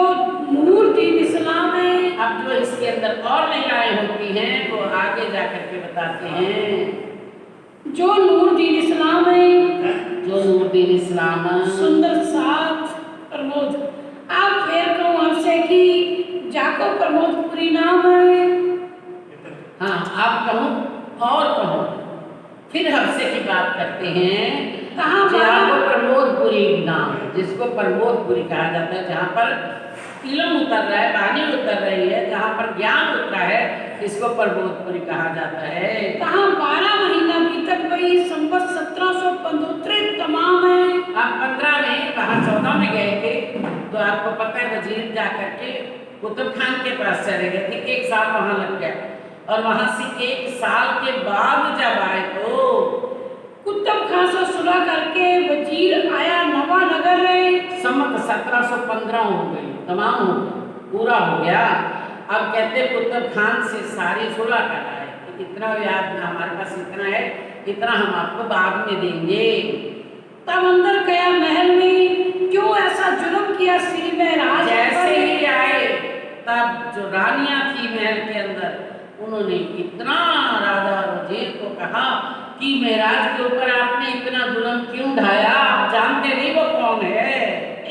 नूर दीन इस्लाम है। अब जो इसके अंदर और लीलाएं होती हैं वो आगे जाकर के बताते हैं। जो नूर दीन इस्लाम है, जो नूर दीन इस्लाम सुंदर साथ प्रमोद। आप फिर कहूँ आपसे कि जाको प्रमोदपुरी नाम है। हाँ, आप कहो और कहो, फिर हमसे की बात करते हैं। कहाँ जहाँ प्रमोदपुरी नाम, जिसको प्रमोदपुरी कहा जाता है, जहाँ पर इल्म उतर रहा है, वाणी उतर रही है, जहाँ पर ज्ञान उतरा है, इसको प्रमोदपुरी कहा जाता है। कहाँ 12 महीना बीतक वही संवत 1775 तमाम है। आप 15 में वहाँ 14 में गए थे तो आपको पता है वजीर जा करके कुतुब खान के पास चले गए थे, 1 साल वहाँ लग गया। और वहाँ से 1 साल के बाद जब आए तो कुतुब खान से सुलह करके वजीर आया नवानगर रहे। सम्मत 1715 हो गई, तमाम हो गई, पूरा हो गया। अब कहते कुतुब खान से सारी सुलह कराए, इतना याद ना हमारे पास इतना है, इतना हम आपको बाद में देंगे। तब अंदर गया महल में, क्यों ऐसा जुल्म किया श्री महराज। जैसे ही आए तब जो रानियां थी महल के अंदर, उन्होंने इतना राजा वजीर को कहा कि महराज के ऊपर आपने इतना जुल्म क्यों ढाया? आप जानते नहीं वो कौन है?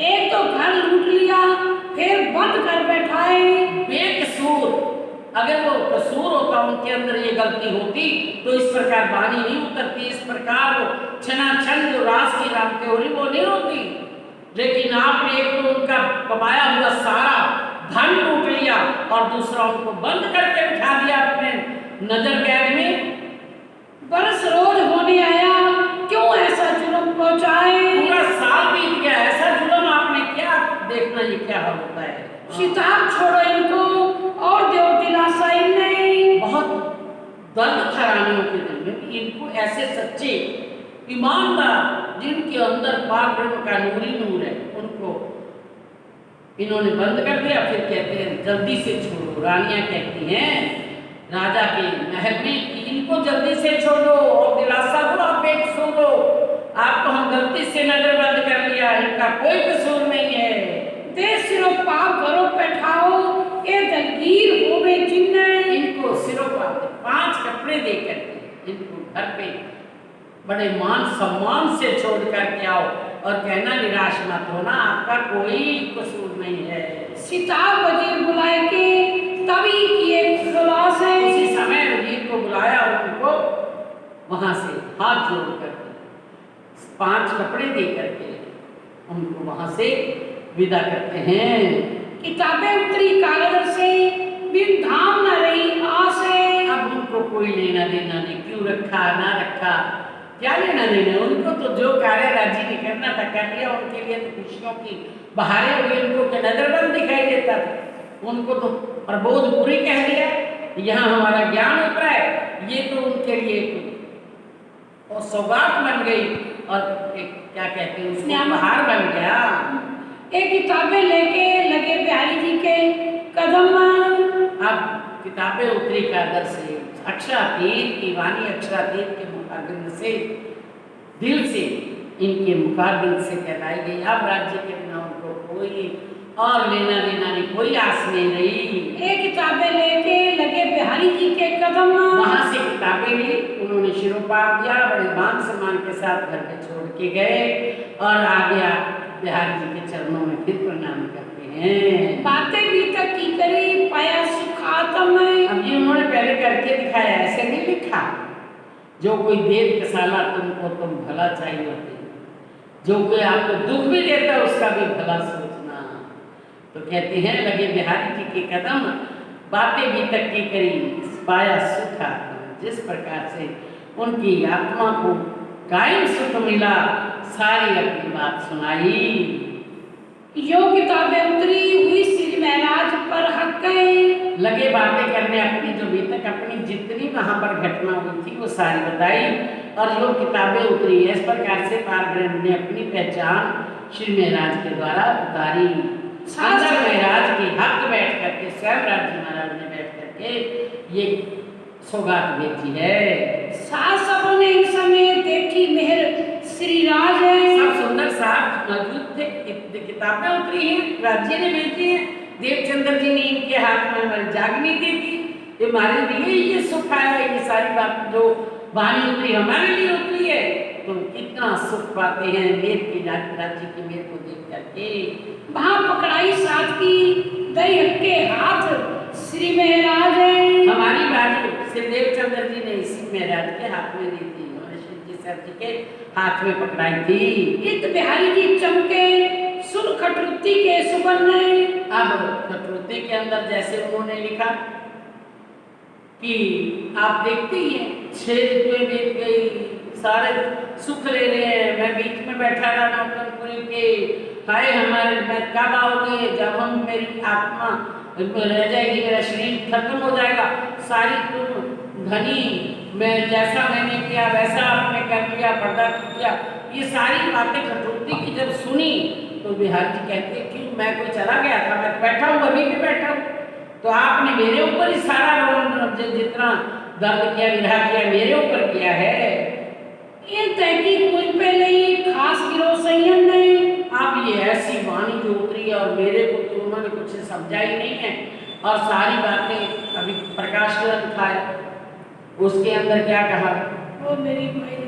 एक तो घर लूट लिया, फिर बंद कर बैठाए। बेकसूर, अगर वो कसूर होता, उनके अंदर ये गलती होती तो इस प्रकार वाणी नहीं उतरती, इस प्रकार वो छनाछन जो रास की रामते हो रही वो नहीं होती। लेकिन आपने एक तो उनका कमाया हुआ सारा धन लूट लिया और दूसरा उनको बंद करके बिठा दिया अपने नजर कैद में। बरस रोज होने आया, क्यों ऐसा जुल्म पहुंचाए। पूरा साल बीत गया, ऐसा जुल्म आपने क्या देखना, ये क्या हाल होता है। शिताब छोड़ो इनको और दो दिलासा इन्हें। बहुत दर्द था रानियों के दिल में कि इनको ऐसे सच्चे ईमानदार जिनके अंदर पाक ब्रह्म का नूरी नूर है, उनको इन्होंने बंद कर दिया। फिर कहते हैं जल्दी से छोड़ो। रानियां कहती हैं राजा के महल में कि इनको जल्दी से छोड़ो और दिलासा दो, आप एक सो दो, आपको हम गलती से नजर बंद कर लिया, इनका कोई कसूर नहीं है। दे सिरो पाप घरों बैठाओ, ये दलगीर हो गए जिन्ने। इनको सिरों पर 5 कपड़े देकर इनको घर पे बड़े मान सम्मान से छोड़ कर के आओ और कहना निराश मत होना, आपका कोई कसूर नहीं है। सिताब वजीर बुलाए के तभी किए खुलास है। उसी समय वजीर को बुलाया और उनको वहां से हाथ जोड़ कर 5 कपड़े दे करके उनको वहां से विदा करते हैं। किताबें उतरी कागज से बिन धाम न रही आसे। अब उनको कोई लेना देना नहीं, क्यों रखा ना रखा, क्या लेना देना उनको। तो जो कार्य राज्य ने करना था कर लिया, उनके लिए तो खुशियों की बहारें हुई, उनको क्या नजरबंद दिखाई देता था, उनको तो प्रबोध पूरी कह दिया, यहाँ हमारा ज्ञान उतरा है, ये तो उनके लिए और सौगात बन गई और एक क्या कहते हैं उसको बहार बन गया। एक किताबें लेके लगे बिहारी जी के कदम। अब किताबें उतरी कादर से, अक्षरातीत की वाणी अक्षरातीत के मुखारबिंद से, दिल से, इनके मुखारबिंद से कहलाई गई। अब राज्य के बिना उनको कोई और लेना देना नहीं, कोई आस नहीं रही। एक किताबें लेके लगे बिहारी जी के कदम। वहां से किताबें ली, उन्होंने शिरोपार दिया, बड़े मान सम्मान के साथ घर पे छोड़ के गए और आ गया बिहारी जी के चरणों में फिर प्रणाम करते हैं। बातें भी तक की करी पाया सुखातम। अब ये उन्होंने पहले करके दिखाया, ऐसे नहीं लिखा। जो कोई देव कसाला तुमको तुम भला चाहिए होते, जो कोई आपको दुख भी देता है उसका भी भला सोचना। तो कहते हैं लगे बिहारी जी के कदम, बातें भी तक की करी पाया सुख आत्मा। जिस प्रकार से उनकी आत्मा को कायम सुख मिला, सारी अपनी बात सुनाई। यो किताबें उतरी हुई श्री महाराज पर हक गए। लगे बातें करने अपनी, जो अभी तक अपनी जितनी वहां पर घटना हुई थी वो सारी बताई और यो किताबें उतरी। इस प्रकार से पारब्रह्म ने अपनी पहचान श्री महाराज के द्वारा उतारी। अंदर महाराज के हक बैठ करके, स्वयं राज्य महाराज ने बैठ करके ये सौगात भेजी है। सास सबने इस समय देखी मेहर श्री राज। सब सुंदर साथ मौजूद थे, किताबें उतरी हैं, राज्य ने भेजी है, देवचंद्र जी ने इनके हाथ में हमारी जागनी दी थी, ये हमारे लिए ये सुख आया है। ये सारी बात जो वाणी उतरी हमारे लिए उतरी है, तो कितना सुख पाते हैं मेर की राज्य की मेर को देख करके। वहां पकड़ाई साथ की दई के हाथ श्री महाराज। हमारी बाजू श्री देवचंद्र जी ने इसी महाराज के हाथ में दी थी, सर जी के हाथ में पकड़ाई थी। इत बिहारी जी चमके सुन खटरुती के सुवर्ण। अब खटरुती के अंदर जैसे उन्होंने लिखा कि आप देखते ही हैं 6 ऋतुएं बीत गई, सारे सुख ले रहे हैं, मैं बीच में बैठा रहा नौतनपुरी के, हाय हमारे मैं कब आओगे, जब हम मेरी आत्मा रह जाएगी, मेरा शरीर खत्म हो जाएगा, सारी तुम धनी, मैं जैसा मैंने किया वैसा आपने कर लिया, पर्दा किया। ये सारी बातें खटरुती की जब सुनी तो बिहार जी कहते हैं कि मैं कोई चला गया था, मैं बैठा हूँ, अभी भी बैठा हूँ, तो आपने मेरे ऊपर ही सारा जितना दर्द किया, विरह किया, मेरे ऊपर किया है। ये तहकीक मुझ पे नहीं, खास गिरो संयम नहीं। अब ये ऐसी वाणी जो उतरी है और मेरे को तो उन्होंने कुछ समझा ही नहीं है, और सारी बातें अभी प्रकाश ग्रंथ था उसके अंदर क्या कहा, वो मेरी माई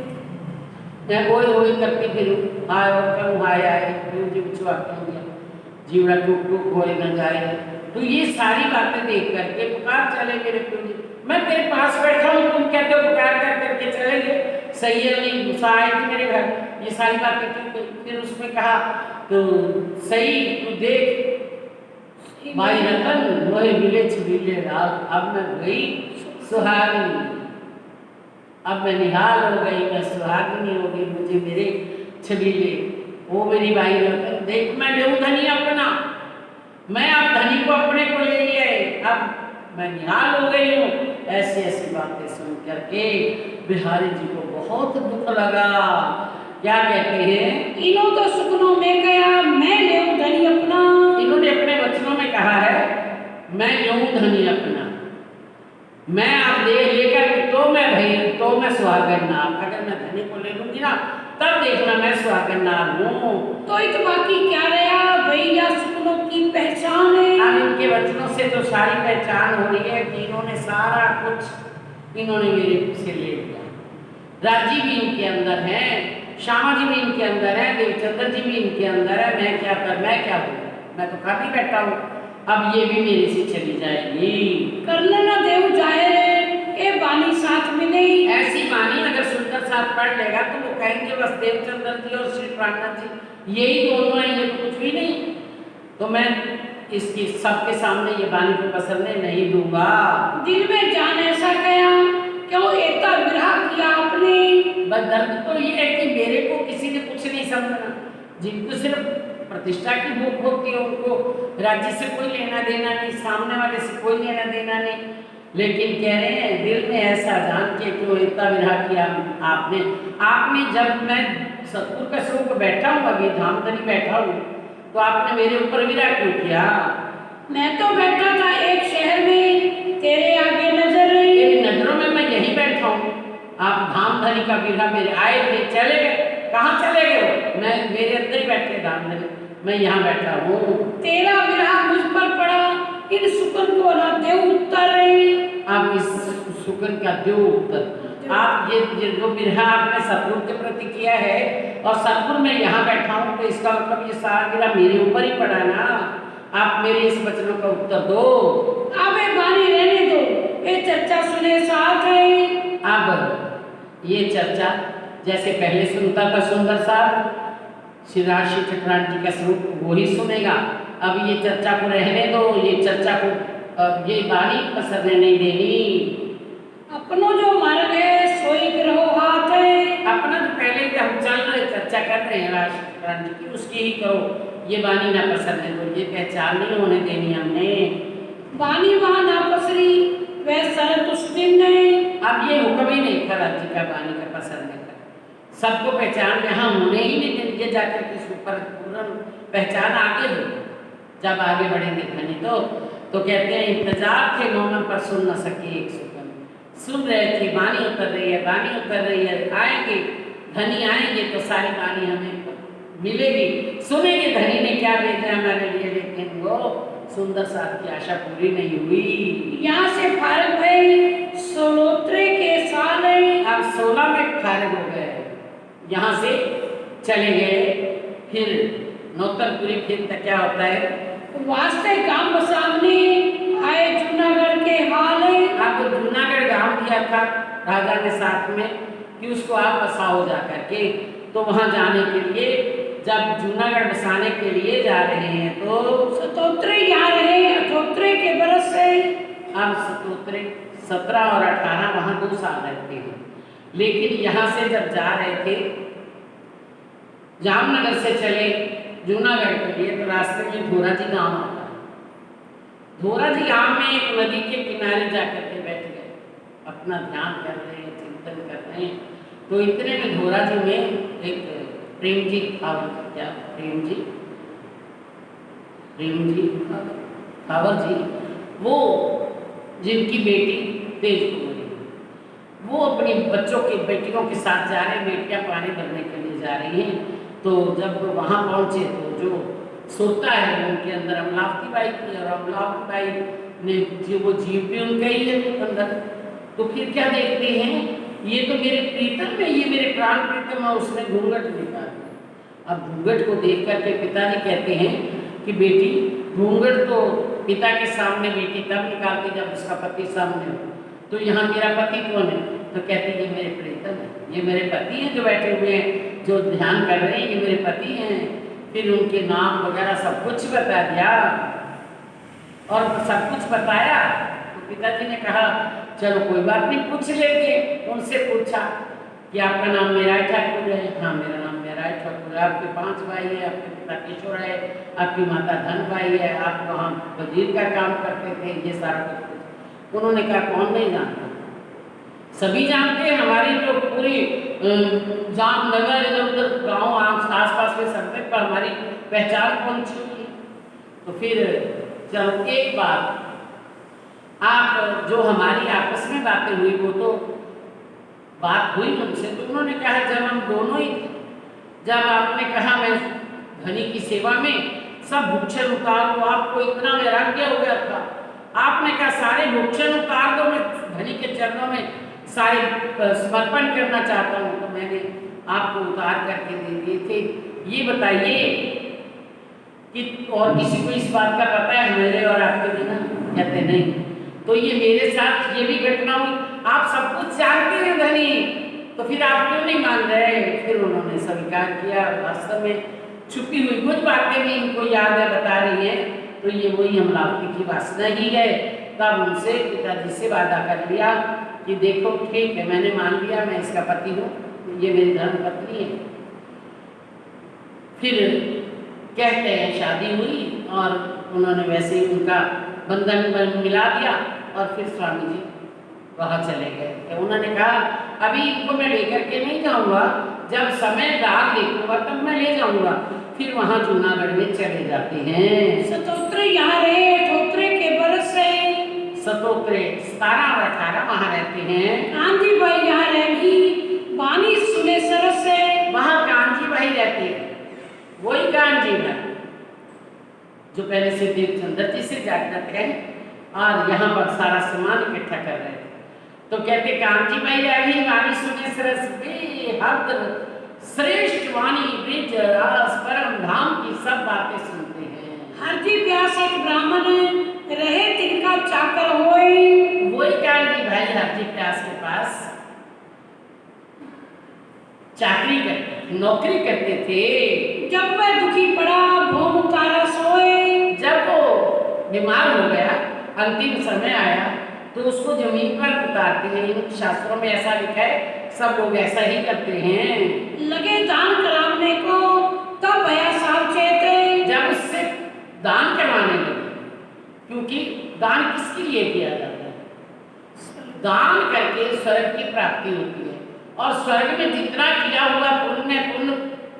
मैं वही करके फिर हाय और कहूँ हाय आए जीव छुआता हूँ, जीवड़ा टूक टूक होए न जाए। तो ये सारी बातें देख करके पुकार चले मेरे प्रभु जी, मैं तेरे पास बैठा हूँ, तुम कहते हो पुकार कर करके चलेंगे, सही है नहीं, गुस्सा आए थे मेरे घर, ये सारी बातें क्यों। फिर उसमें कहा तो सही तू देख भाई रतन वही मिले छबीले रात, अब मैं गई सुहागिनी, अब मैं निहाल हो गई, मैं सुहागिनी हो गई, मुझे मेरे छबीले, ओ मेरी भाई रतन देख मैं ले धनी अपना, मैं अब धनी को अपने को ले लिया है, अब मैं निहाल हो गई हूँ। ऐसी ऐसी बातें सुन करके बिहारी जी को बहुत दुख लगा। क्या कहते हैं, इन्हों तो सुखनों में गया मैं ले धनी अपना। इन्होंने अपने वचनों में कहा है मैं लूँ धनी अपना, मैं आप लेकर तो मैं भाई तो मैं सुहागन नार, अगर मैं धनी को ले लूंगी ना तब देखना मैं सुहागन नार हूँ। तो इत बाकी क्या रहा भैया सुखनों की पहचान है। अब इनके वचनों से तो सारी पहचान हो रही है कि इन्होंने सारा कुछ इन्होंने मेरे से ले लिया। राजी भी इनके अंदर है, श्यामा जी भी इनके अंदर है, देवचंद्र जी भी इनके अंदर है, मैं क्या हूँ, मैं तो खाती बैठा हूँ, अब ये भी मेरे से चली जाएगी। कर लेना देव जाए ए बानी साथ मिले। ऐसी बानी अगर सुंदर साथ पढ़ लेगा तो वो कहेंगे बस देवचंद्र जी और श्री प्राणनाथ जी यही दोनों हैं, ये तो कुछ भी नहीं। तो मैं इसकी सबके सामने ये वाणी को पसरने नहीं दूंगा। दिल में जान ऐसा गया, क्यों इतना विरह किया आपने? बस दर्द तो ये है कि मेरे को किसी ने कुछ नहीं समझना। जिनको सिर्फ प्रतिष्ठा की भूख होती है उनको राज्य से कोई लेना देना नहीं, सामने वाले से कोई लेना देना नहीं। लेकिन कह रहे हैं दिल में ऐसा जान के क्यों इतना विरह किया आपने जब मैं सतपुर का स्वरूप बैठा हूँ, अभी धामधनी बैठा हूँ, तो आपने मेरे ऊपर विरह क्यों किया? मैं तो बैठा था एक शहर में, तेरे आगे नजर रही। तेरी नजरों में मैं यहीं बैठा हूँ। आप धामधनी का विरह मेरे आए थे, चले गए, कहाँ चले गए? मैं मेरे अंदर ही बैठे धामधनी, मैं यहाँ बैठा हूँ। तेरा विरह मुझ पर पड़ा, इन सुकन को ना दे उत्तर रही। आप इस सुकन का दो उत्तर। आप ये जो विरह आपने सतगुरु के प्रति किया है और सतगुरु में यहाँ बैठा हूँ, तो इसका मतलब ये सारा विरह मेरे ऊपर ही पड़ा ना। आप मेरे इस वचनों का उत्तर दो। अबे वाणी रहने दो, ये चर्चा सुने साथ है। अब ये चर्चा जैसे पहले सुनता था सुंदर साहब, श्री राशि ठकरान जी का स्वरूप वही सुनेगा। अब ये चर्चा को रहने दो, ये चर्चा को ये वाणी पसरने नहीं देनी। अपनो जो मार्ग है सोई ग्रहो हाथ है। अपना जो पहले कि हम चल रहे चर्चा कर रहे हैं राशि ठकरान जी की, उसकी ही करो। ये वाणी ना पसरने दो, ये पहचान नहीं होने देनी हमने। वाणी वहाँ ना पसरी, वह शरत उस दिन नहीं। अब ये हुक्म ही नहीं था राज्य का वाणी का पसरने का। सबको पहचान यहाँ होने ही नहीं देनी, ये जाकर के ऊपर पूर्ण पहचान आगे हो। जब आगे बढ़ेंगे धनी तो कहते हैं इंतजार थे मौन पर सुन न सके एक सुकन। सुन रहे थे वाणी उतर रही है, वाणी उतर रही है, आएंगे धनी आएंगे तो सारी वाणी हमें मिलेगी, सुनेंगे धनी ने क्या भेजा हमारे लिए। लेकिन वो सुंदर साथ की आशा पूरी नहीं हुई। यहाँ से फारग भई सोलोत्रे के साल है। अब 16 में फारग हो गए, यहाँ से चले गए। फिर नौतनपुरी फिर तक क्या होता है, वास्ते गांव बसावने आए जूनागढ़ के हाल है। आपको जूनागढ़ गांव दिया था राजा ने साथ में कि उसको आप बसाओ जा करके। तो वहाँ जाने के लिए जब जूनागढ़ बसाने के लिए जा रहे हैं तो सतोत्रे यहाँ रहे, अठोत्रे के बरस से। अब सतोत्रे 17 और 18 वहाँ 2 साल रहते हैं। लेकिन यहाँ से जब जा रहे थे जामनगर से चले जूनागढ़ के लिए, तो रास्ते में धोराजी गांव आता है। धोराजी गांव में एक नदी के किनारे जाकर के बैठ गए, अपना ध्यान कर रहे हैं, चिंतन कर रहे हैं। तो इतने में धोराजी में एक प्रेम जी क्या प्रेम जी कावर जी, वो जिनकी बेटी तेज कुंवरी, वो अपनी बच्चों के बेटियों के साथ जा रहे हैं, बेटियां पानी भरने के लिए जा रही हैं। तो जब वहाँ पहुँचे तो जो सोता है उनके अंदर अमलावती बाई की, और अमलावती बाई ने जो वो जीव भी उनका ही है अंदर। तो फिर क्या देखते हैं, ये तो मेरे प्रीतम है, ये मेरे प्राण प्रीतम है, उसने घूंघट निकाल दिया। अब घूंघट को देख करके पिताजी कहते हैं कि बेटी घूंघट तो पिता के सामने बेटी तब निकालती जब उसका पति सामने हो, तो यहाँ मेरा पति कौन है? तो कहती ये मेरे प्रीतम है, ये मेरे पति हैं जो बैठे हुए हैं, जो ध्यान कर रहे हैं, ये मेरे पति हैं। फिर उनके नाम वगैरह सब कुछ बता दिया, और सब कुछ बताया। तो पिताजी ने कहा चलो कोई बात नहीं, पूछ लेंगे। उनसे पूछा कि आपका नाम मेराय ठाकुर है? हाँ मेरा नाम मेराय ठाकुर है। आपके 5 भाई है, आपके पिता किशोर है, आपकी माता धनबाई है, आप वहाँ वजीर का काम करते थे, ये सारा कुछ। उन्होंने कहा कौन नहीं जानता, सभी जानते हैं, हमारी जो पूरी जामनगर इधर उधर गाँव आस पास में सब पर हमारी पहचान पहुँची हुई। तो फिर चलो एक बात, आप जो हमारी आपस में बातें हुई वो तो बात हुई उनसे। तो उन्होंने कहा जब हम दोनों ही थे, जब आपने कहा मैं धनी की सेवा में सब भूक्षण उतार दो, आपको इतना वैराग्य हो गया था, आपने कहा सारे भूक्षण उतार दो, मैं धनी के चरणों में सारे समर्पण करना चाहता हूँ। तो मैंने आपको उतार करके दे दिए थे। ये बताइए कि और किसी को इस बात का पता है मेरे और आपके बिना? कहते नहीं। तो ये मेरे साथ ये भी घटना हुई, आप सब कुछ जानते हैं धनी, तो फिर आप क्यों नहीं मान रहे? फिर उन्होंने स्वीकार किया। वास्तव में छुपी हुई कुछ बातें भी इनको याद है, बता रही हैं। तो ये वही अमलावती की वासना ही है। तब उनसे पिताजी से वादा कर लिया कि देखो ठीक है, मैंने मान लिया, मैं इसका पति हूँ, ये मेरी धर्म पत्नी है। फिर कहते हैं शादी हुई और उन्होंने वैसे ही उनका बंधन मिला दिया और फिर स्वामी जी वहाँ चले गए। उन्होंने कहा अभी इनको मैं लेकर के नहीं जाऊँगा, जब समय रात देखूंगा तब मैं ले जाऊँगा। फिर वहाँ जूनागढ़ में चले जाते हैं। सतोत्रे यहाँ रहे, ठोत्रे के बरस से सतोत्रे 17 और 18 वहाँ रहते हैं। कांजी भाई यहाँ रही, बानी सुने सरस से वहाँ कांजी भाई रहते हैं, वही कांजी भाई जो पहले से देवचंद्र जी से जागृत है और यहाँ पर सारा सामान इकट्ठा कर रहे थे। तो कहते कांजी भाई रही, वाणी सुने सरस बेहद श्रेष्ठ वाणी ब्रिज रस परम धाम की सब बातें सुनते हैं। हरजी व्यास एक ब्राह्मण रहे, तिनका चाकर होए। वही कांजी भाई हरजी व्यास के पास चाकरी करते, नौकरी करते थे। जब वह दुखी पड़ा भोम उतारा सोए। जब वो बीमार हो गया, अंतिम समय आया, तो उसको जमीन पर उतारते हैं। शास्त्रों में ऐसा लिखा है, सब लोग ऐसा ही करते हैं। लगे दान कराने को तब भया सावचेत। जब उससे दान करवाने लगे, क्योंकि दान किसके लिए किया जाता है? दान करके स्वर्ग की प्राप्ति होती है और स्वर्ग में जितना किया हुआ पुण्य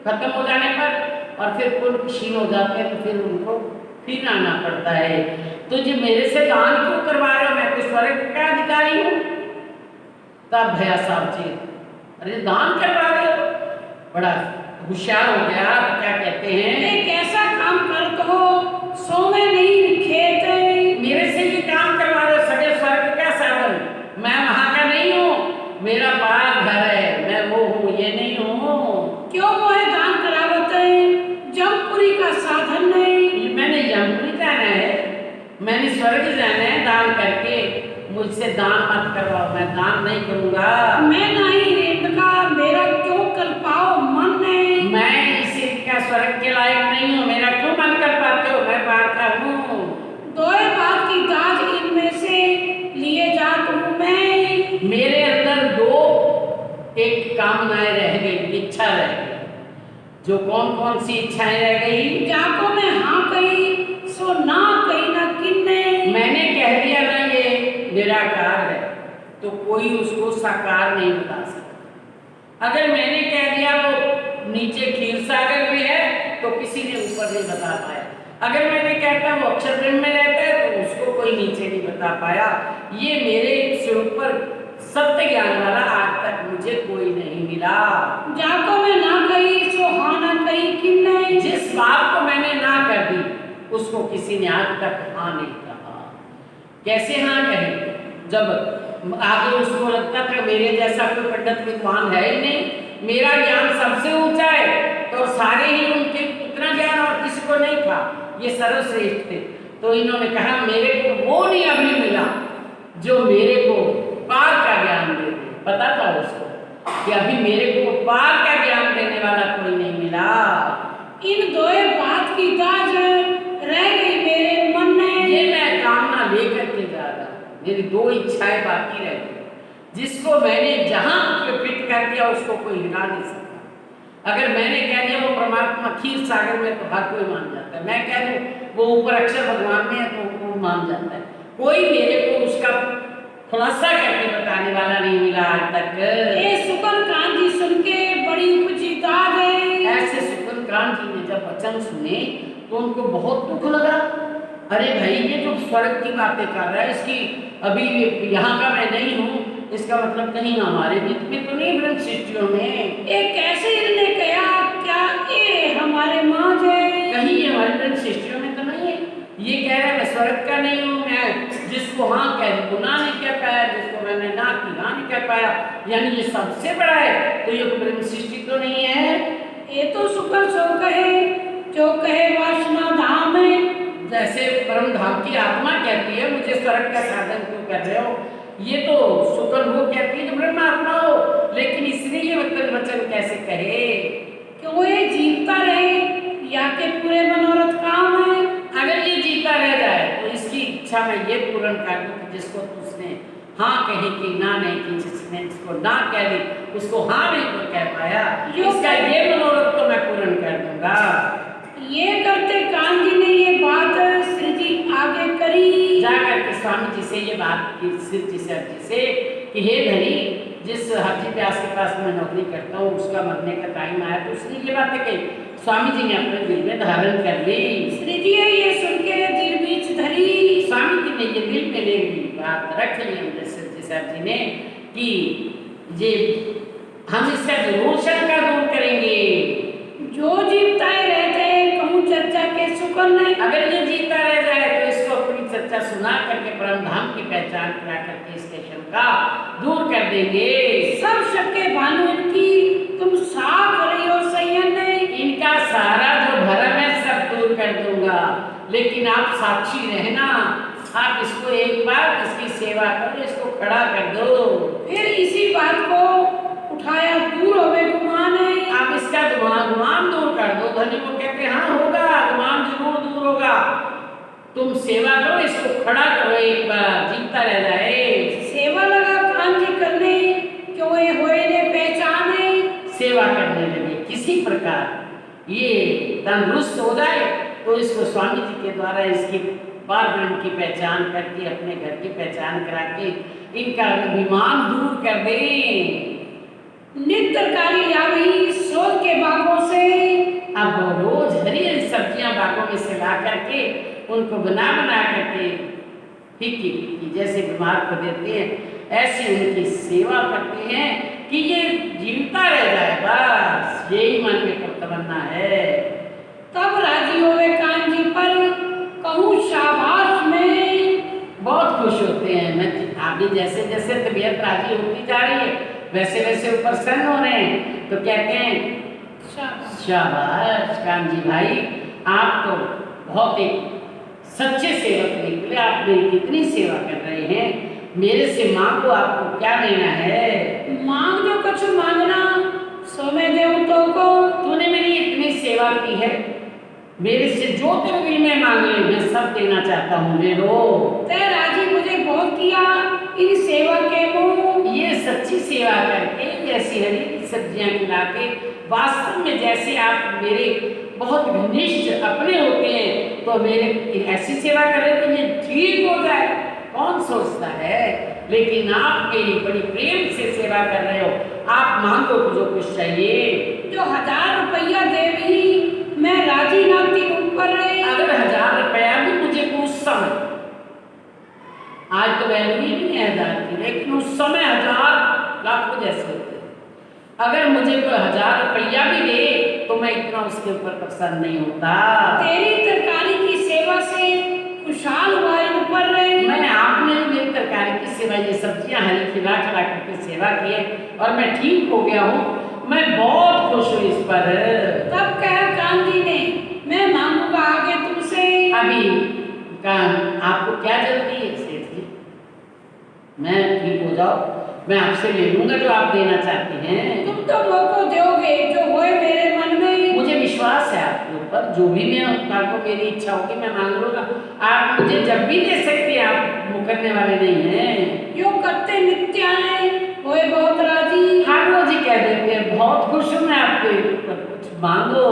खत्म हो जाने पर और फिर पुण्य क्षीण हो जाते हैं, तो फिर उनको फिर आना पड़ता है। तो जो मेरे से दान क्यों करवा रहे हो, मैं कोई स्वर्ग का अधिकारी हूँ? तब भैया साहब जी अरे दान करवा रहे हो, बड़ा होशियार हो गया। तो क्या कहते हैं, एक ऐसा काम कर दो सोने नहीं खेत। मेरे से ये काम करवा रहे हो, सगे स्वर्ग का साधन, मैं वहाँ का नहीं हूँ, मेरा बाहर घर है, मैं वो हूँ, ये नहीं हूँ। क्यों वो है दान करावत है, जमपुरी का साधन नहीं। मैंने जमपुरी जाना है, मैंने स्वर्ग जाना है, दान करके मुझसे दान मत करवाओ, मैं दान नहीं करूँगा। मैं नहीं रेत का, मेरा क्यों कर पाओ मन नहीं। मैं इसी का स्वर्ग के लायक नहीं हूँ, मेरा क्यों मन कर पाते हो, मैं बाहर का हूँ। दोए बात की दाज इनमें से लिए जा तुम मैं। मेरे अंदर दो एक कामनाएं रह गई, इच्छा रह गई। जो कौन कौन सी इच्छाएं रह गई? जाको मैं हाँ कही सो ना कही ना किन्ने। मैंने कह दिया ना ये निराकार है, तो कोई उसको साकार नहीं बता सकता। अगर मैंने कह दिया वो नीचे क्षीर सागर में है, तो किसी ने ऊपर नहीं बता पाया। अगर मैंने कहता वो अक्षर ब्रह्म में रहता है, तो उसको कोई नीचे नहीं बता पाया। ये मेरे से ऊपर सत्य ज्ञान वाला आज तक मुझे कोई नहीं मिला। जाको मैं ना कही सो हाँ ना कही किन्ने। जिस बात को मैंने ना कर दी, उसको किसी ने आज तक हाँ नहीं कहा। कैसे हाँ कहे? जब आगे उसको लगता था मेरे जैसा कोई पंडित विद्वान है ही नहीं, मेरा ज्ञान सबसे ऊंचा है, तो सारे ही उनके उतना ज्ञान और किसी को नहीं था, ये सर्वश्रेष्ठ थे। तो इन्होंने कहा मेरे को वो नहीं अभी मिला जो मेरे को पार का ज्ञान दे दे। पता था उसको कि अभी मेरे को पार का ज्ञान देने वाला कोई नहीं मिला। इन दोए बात की दाज रह गई मेरे मन में। ये मैं कामना लेकर के जा रहा, मेरी दो इच्छाएं बाकी रह गई, जिसको मैंने जहां फिट कर दिया उसको कोई हिला नहीं सकता। अगर मैंने कह दिया वो परमात्मा क्षीर सागर में, तो हर कोई मान जाता है। मैं कह दूं वो ऊपर अक्षर भगवान में है, तो वो मान जाता है। कोई मेरे को उसका खुलासा करके बताने वाला नहीं मिला आज तक। ये सुकन कान जी सुन के बड़ी उपजी दाद है। ऐसे सुकन कान जी ने जब वचन सुने तो उनको बहुत दुख लगा। अरे भाई ये जो स्वर्ग की बातें कर रहा है, इसकी अभी यहाँ का मैं नहीं हूँ, इसका मतलब कहीं हमारे बीच में तो नहीं ब्रह्म सृष्टियों में। एक कैसे इन्होंने कहा क्या ये हमारे माँ है? कहीं ये हमारे ब्रह्म सृष्टियों में तो नहीं है। ये कह रहा है मैं स्वर्ग का नहीं हूँ, मैं जिसको हाँ कह गुनाह नहीं कह पाया, जिसको मैंने ना की हाँ नहीं कह पाया, यानी ये सबसे बड़ा है। तो ये ब्रह्म सृष्टि तो नहीं है। ये तो सुकर सो कहे जो कहे वासना धाम है। जैसे परम धाम की आत्मा कहती है मुझे स्वर्ग का साधन क्यों कर रहे हो, ये तो सुकन वो कहती है जो ब्रह्मात्मा हो। लेकिन इसने ये वचन कैसे कहे कि वो ये जीवता रहे या के पूरे मनोरथ काम है। अगर ये जीता पूर्ण कर दूं कि जिसको उसने हाँ कही कि ना नहीं की, जिसने जिसको ना कह दी उसको हाँ नहीं तो कह पाया, इसका ये मनोरथ तो मैं पूर्ण कर दूंगा। ये करते कान जी ने ये बात श्री जी आगे करी। जाकर के स्वामी जी से ये बात की श्री जी से कि हे धनी, जिस हाजी व्यास के पास मैं नौकरी करता हूँ उसका मरने का टाइम आया तो उसने ये बातें कही। स्वामी जी ने अपने दिल में धारण कर ली। श्री जी ये सुन के दिल बीच धरी। स्वामी जी ने ये दिल में ले ली बात, रख ली हमने श्री जी साहब जी ने कि ये हम इसका जरूर शंका दूर करेंगे। जो जीवता है रहते कहूँ चर्चा के सुकन नहीं। अगर ये जीता रह जाए तो इसको अपनी चर्चा सुना करके परम धाम की पहचान करा करके इसके शंका दूर कर देंगे। सब शक्के भानु इनकी तुम साफ रही हो संयम नहीं। इनका सारा जो भरम है सब दूर कर दूंगा, लेकिन आप साक्षी रहना, आप इसको एक बार इसकी सेवा करो, इसको खड़ा कर दो। फिर इसी बात को उठाया दूर होवे गुमान है। आप इसका गुमान दूर कर दो। धनी को कहते हाँ होगा, गुमान जरूर दूर होगा, तुम सेवा करो, इसको खड़ा करो, एक बार जीता रह जाए। सेवा लगा कान जी करने क्यों ये होए ने पहचाने। सेवा करने लगे किसी प्रकार ये तंदुरुस्त हो जाए तो इसको स्वामी जी के द्वारा इसकी पार ब्रह्म की पहचान करके अपने घर की पहचान करा के इनका अभिमान दूर कर दें। नित तरकारी लावी सोल के बागों से। अब रोज हरी हरी सब्जियां बागों में से ला करके उनको बना करके फीकी फीकी जैसे बीमार को देते हैं ऐसी उनकी सेवा करते हैं कि ये जीवता रह जाए, बस यही मन में तमन्ना है। तब राजी होवे कान जी पर कहूँ शाबाश में। बहुत खुश होते हैं। मैं आगे जैसे जैसे तबीयत राजी होती जा रही है वैसे वैसे वो प्रसन्न हो रहे हैं तो कहते हैं शाबाश कान जी भाई, आप तो बहुत एक सच्चे सेवक निकले, आप मेरी कितनी सेवा कर रहे हैं, मेरे से मांगो, आपको क्या लेना है। मांग जो कुछ मांगना सो मैं देऊं तो को। तूने मेरी इतनी सेवा की है, मेरे से जो तुम दिल में मांग ले मैं सब देना चाहता हूँ, ले लो। ते राजी मुझे बहुत किया इन सेवा के मुँह। ये सच्ची सेवा करके जैसी हरी सब्जियां खिला के वास्तव में जैसे आप मेरे बहुत घनिष्ठ अपने होते हैं तो मेरे ऐसी सेवा करें तो ये ठीक हो जाए, कौन सोचता है। लेकिन आप मेरी बड़ी प्रेम से सेवा कर रहे हो, आप मांगो जो कुछ चाहिए। जो 1000 रुपया देवी मैं राजी ना थी ऊपर। अगर 1000 रुपया भी मुझे उस समय, आज तो वैल्यू ही नहीं है 1000 की, लेकिन उस समय 1000 लाखों जैसे होते। अगर मुझे कोई 1000 रुपया भी दे तो मैं इतना उसके ऊपर प्रसन्न नहीं होता। तेरी तरकारी की सेवा से खुशहाल हुआ इन पर। मैंने आपने मेरी तरकारी की सेवा, ये सब्जियां हरी खिला करके सेवा की है और मैं ठीक हो गया हूँ, मैं बहुत खुश हूँ इस पर। तब कहा कान जी ने मैं मांगूंगा आगे तुमसे। अभी आपको क्या जल्दी है सेठ जी, मैं ठीक हो जाओ, मैं आपसे ले लूंगा जो आप देना चाहते हैं। तुम तो मौको दोगे जो होए मेरे मन में। मुझे विश्वास है आपके ऊपर, जो भी मैं आपको मेरी इच्छा होगी मैं मांग लूंगा, आप मुझे जब भी दे सकते हैं, आप मुकरने वाले नहीं हैं। यो करते नित्य आए होए बहुत राजी। हर रोज ही कह देते हैं बहुत खुश हूँ मैं आपके ऊपर, कुछ मांगो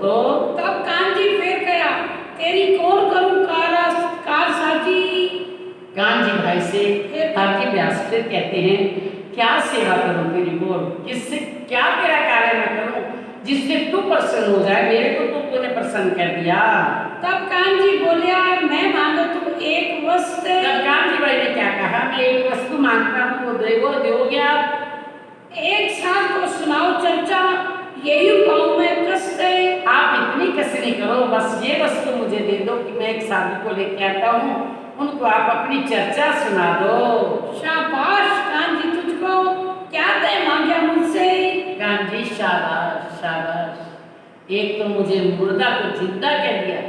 तो। तब कान जी फिर कहा तेरी कौन करूँ कार साजी। कान जी भाई से हाजी व्यास फिर कहते हैं क्या सेवा करूं तेरी, बोल किससे क्या तेरा कार्य मैं करूं जिससे तू प्रसन्न हो जाए, मेरे को तो तूने प्रसन्न कर दिया। तब कान जी बोलिया मैं मांगो तुम एक वस्तु। तब कान जी भाई ने क्या कहा, मैं एक वस्तु मांगता हूँ, वो दोगे आप। एक साल को सुनाओ चर्चा यही पाऊँ मैं कष्ट। आप इतनी कसरी करो, बस ये वस्तु मुझे दे दो कि मैं एक साधु को लेके आता हूँ, उनको आप अपनी चर्चा सुना दो। शाबाश कान जी तुझको क्या दे मांगा मुझसे। कान जी शाबाश शाबाश, एक तो मुझे मुर्दा को जिंदा कर दिया,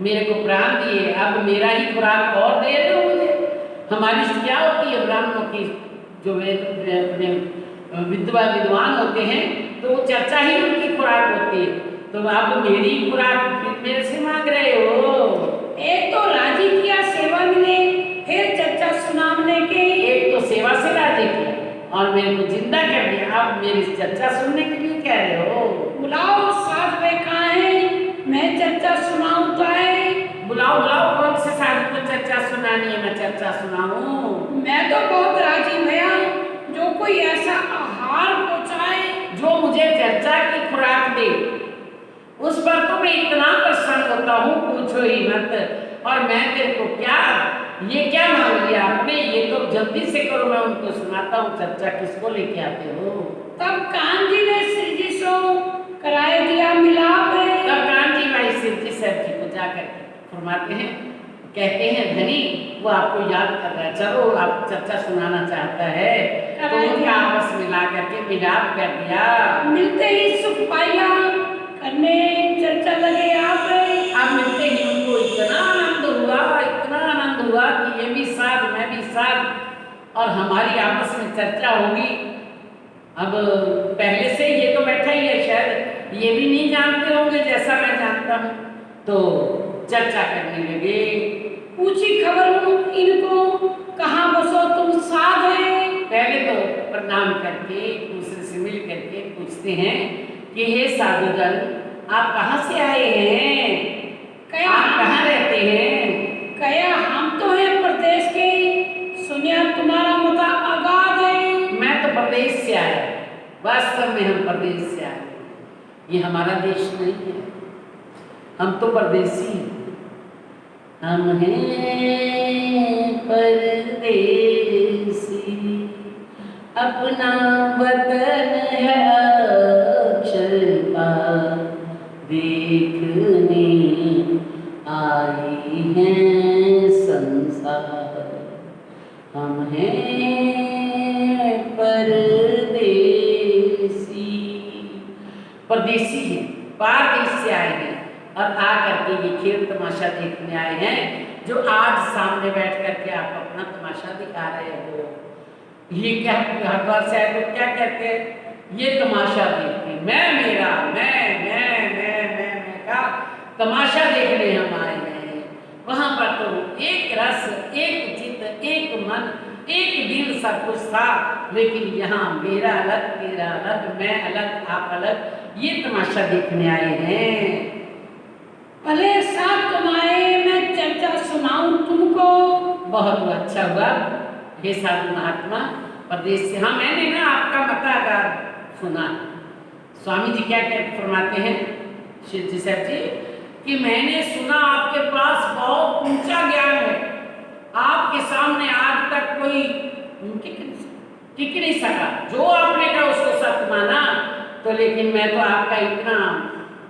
मेरे को प्राण दिए, अब मेरा ही खुराक और दे दो मुझे। हमारी क्या होती है ब्राह्मणों की, जो अपने विद्वान होते हैं तो वो चर्चा ही उनकी खुराक होती है, तो आप मेरी खुराक फिर मेरे से मांग रहे हो। एक तो राजी किया सेवा मिले फिर चर्चा सुनाने के एक तो सेवा से राजी किया और मेरे को जिंदा कर दिया, आप मेरी चर्चा सुनने के लिए कह रहे हो? बुलाओ साधु वे कहाँ है, मैं चर्चा सुनाऊं तो है। बुलाओ बुलाओ, कौन से साधु को चर्चा सुनानी है, मैं चर्चा सुनाऊं? मैं तो बहुत राजी भैया, जो कोई ऐसा आहार पहुंचाए जो मुझे चर्चा की खुराक दे, उस पर तो मैं इतना प्रसन्न होता हूँ, पूछो ही मत। और मैं तेरे को क्या, ये क्या मांग लिया आपने? ये तो जल्दी से करो, मैं उनको सुनाता हूँ। चर्चा किसको लेके आते हो? तब कान जी ने श्री जी सो कराए दिया मिलाप। तब कान जी भाई श्री जी साहब जी को जाकर फरमाते हैं, कहते हैं धनी वो आपको याद कर रहा है, चलो आप चर्चा सुनाना चाहता है, तो उनका आपस में ला करके मिलाप कर दिया। मिलते ही सुख पाया करने चर्चा लगे आप। अब मिलते ही उनको इतना आनंद हुआ कि ये भी साथ मैं भी साथ, और हमारी आपस में चर्चा होगी। अब पहले से ये तो बैठा ही है, शायद ये भी नहीं जानते होंगे जैसा मैं जानता हूँ, तो चर्चा करने लगे। पूछी खबर इनको, कहाँ बसो तुम साध है। पहले तो प्रणाम करके एक दूसरे से मिल करके पूछते हैं कि हे साधुजन, आप कहाँ से आए हैं, आप कहाँ रहते हैं? कया हम तो हैं प्रदेश के, सुनिया तुम्हारा मता आगाध है। मैं तो प्रदेश से आया, वास्तव में हम प्रदेश से आए, ये हमारा देश नहीं है, हम तो परदेसी हैं। हम हैं परदेसी, अपना वतन है अक्षरपा, देखने आई हैं संसार। हम हैं परदेसी, परदेसी हैं, बाहर देश से आए हैं और आ करके ये खेल तमाशा देखने आए हैं, जो आज सामने बैठ करके आप अपना तमाशा दिखा रहे हो। ये क्या हरिद्वार से आए तो क्या कहते हैं, ये तमाशा देखते, मैं मेरा मैं का तमाशा देखने हम आए हैं। वहाँ पर तो एक रस, एक चित्त, एक मन, एक दिल सब कुछ था, लेकिन यहाँ मेरा अलग, तेरा अलग, मैं अलग, आप अलग, ये तमाशा देखने आए हैं। भले साथ तुम आए, मैं चर्चा सुनाऊं तुमको। बहुत अच्छा हुआ हे साधु महात्मा, प्रदेश से। हाँ, मैंने ना आपका मतागार सुना। स्वामी जी क्या कहते फरमाते हैं शिव जी साहब जी, कि मैंने सुना आपके पास बहुत ऊंचा ज्ञान है, आपके सामने आज तक कोई टिक नहीं सका, जो आपने कहा उसको सत्य माना, तो लेकिन मैं तो आपका इतना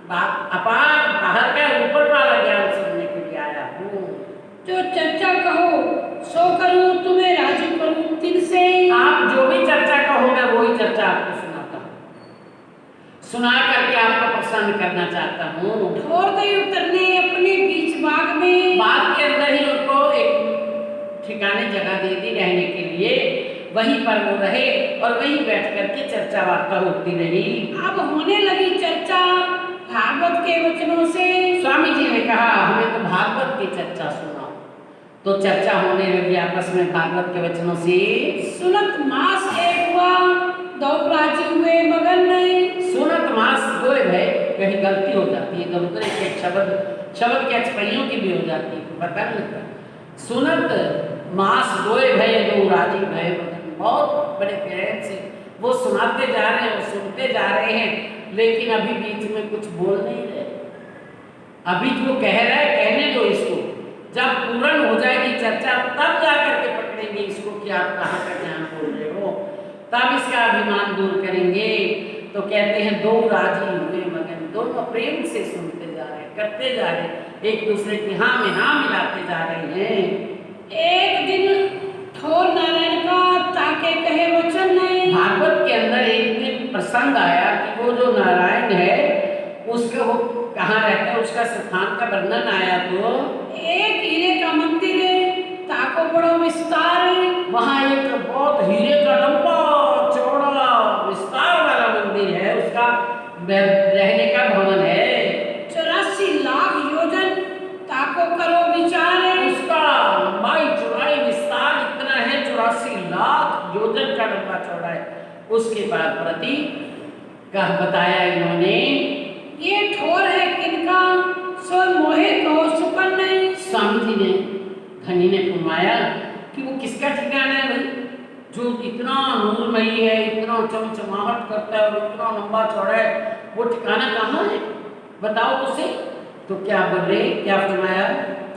अपार बाहर का ऊपर वाला ज्ञान सुनने के लिए आया हूँ। जो चर्चा कहो सो करूं, तुम्हें राजी करूं तिल से। आप जो भी चर्चा कहो मैं वही चर्चा आपको सुनाता हूँ, सुना करके आपको प्रसन्न करना चाहता हूँ। और दई उतरने अपने बीच बाग में, बाग के अंदर ही उनको एक ठिकाने जगह दे दी रहने के लिए, वहीं पर वो रहे और वहीं बैठ करके चर्चा वार्ता होती रही। अब होने लगी चर्चा भागवत के वचनों से। स्वामी जी ने कहा हमें तो भागवत की चर्चा सुनाओ, तो चर्चा होने लगी आपस में भागवत के वचनों से। सुनत मास एक हुआ, दो राजी हुए मगन नहीं। सुनत मास दो है, कहीं गलती हो जाती है, दूसरे के शब्द के अक्षरियों की भी हो जाती है, पता नहीं लगता। सुनत मास दोए भय दो राजी भय मगन, बहुत बड़े प्यार से वो सुनाते जा रहे हैं, वो सुनते जा रहे हैं, लेकिन अभी बीच में कुछ बोल नहीं रहे। अभी जो कह रहा है कहने दो इसको, जब पूर्ण हो जाएगी चर्चा तब जा करके पकड़ेंगे इसको कि आप कहाँ का ज्ञान बोल रहे हो, तब इसका अभिमान दूर करेंगे। तो कहते हैं दो राजी हुए मगन, दोनों प्रेम से सुनते जा रहे हैं, करते जा रहे हैं, एक दूसरे की हाँ में हाँ मिलाते जा रहे हैं। एक दिन ठोर नारायण का ताके कहे वचन नहीं। भागवत के अंदर एक दिन प्रसंग आया कि वो जो नारायण है उसके वो कहाँ रहता है, उसका स्थान का वर्णन आया। तो एक हीरे का मंदिर है, ताको बड़ो विस्तार है। वहाँ एक बहुत हीरे का लंबा चौड़ा विस्तार वाला मंदिर है, उसका रहने का भवन है। 84 लाख योजन ताको करो विचार है। उसका लंबाई चौड़ाई योजन का लंबा चौड़ा है। उसके बाद प्रति का बताया इन्होंने, ये ठोर है किनका, सो मोहे कहो सुपन नहीं। स्वामी जी ने, धनी ने फरमाया कि वो किसका ठिकाना है भाई, जो इतना नूरमयी है, इतना चमचमाहट करता है और इतना लंबा चौड़ा है, वो ठिकाना कहाँ है, बताओ उसे। तो क्या बोले, क्या फरमाया,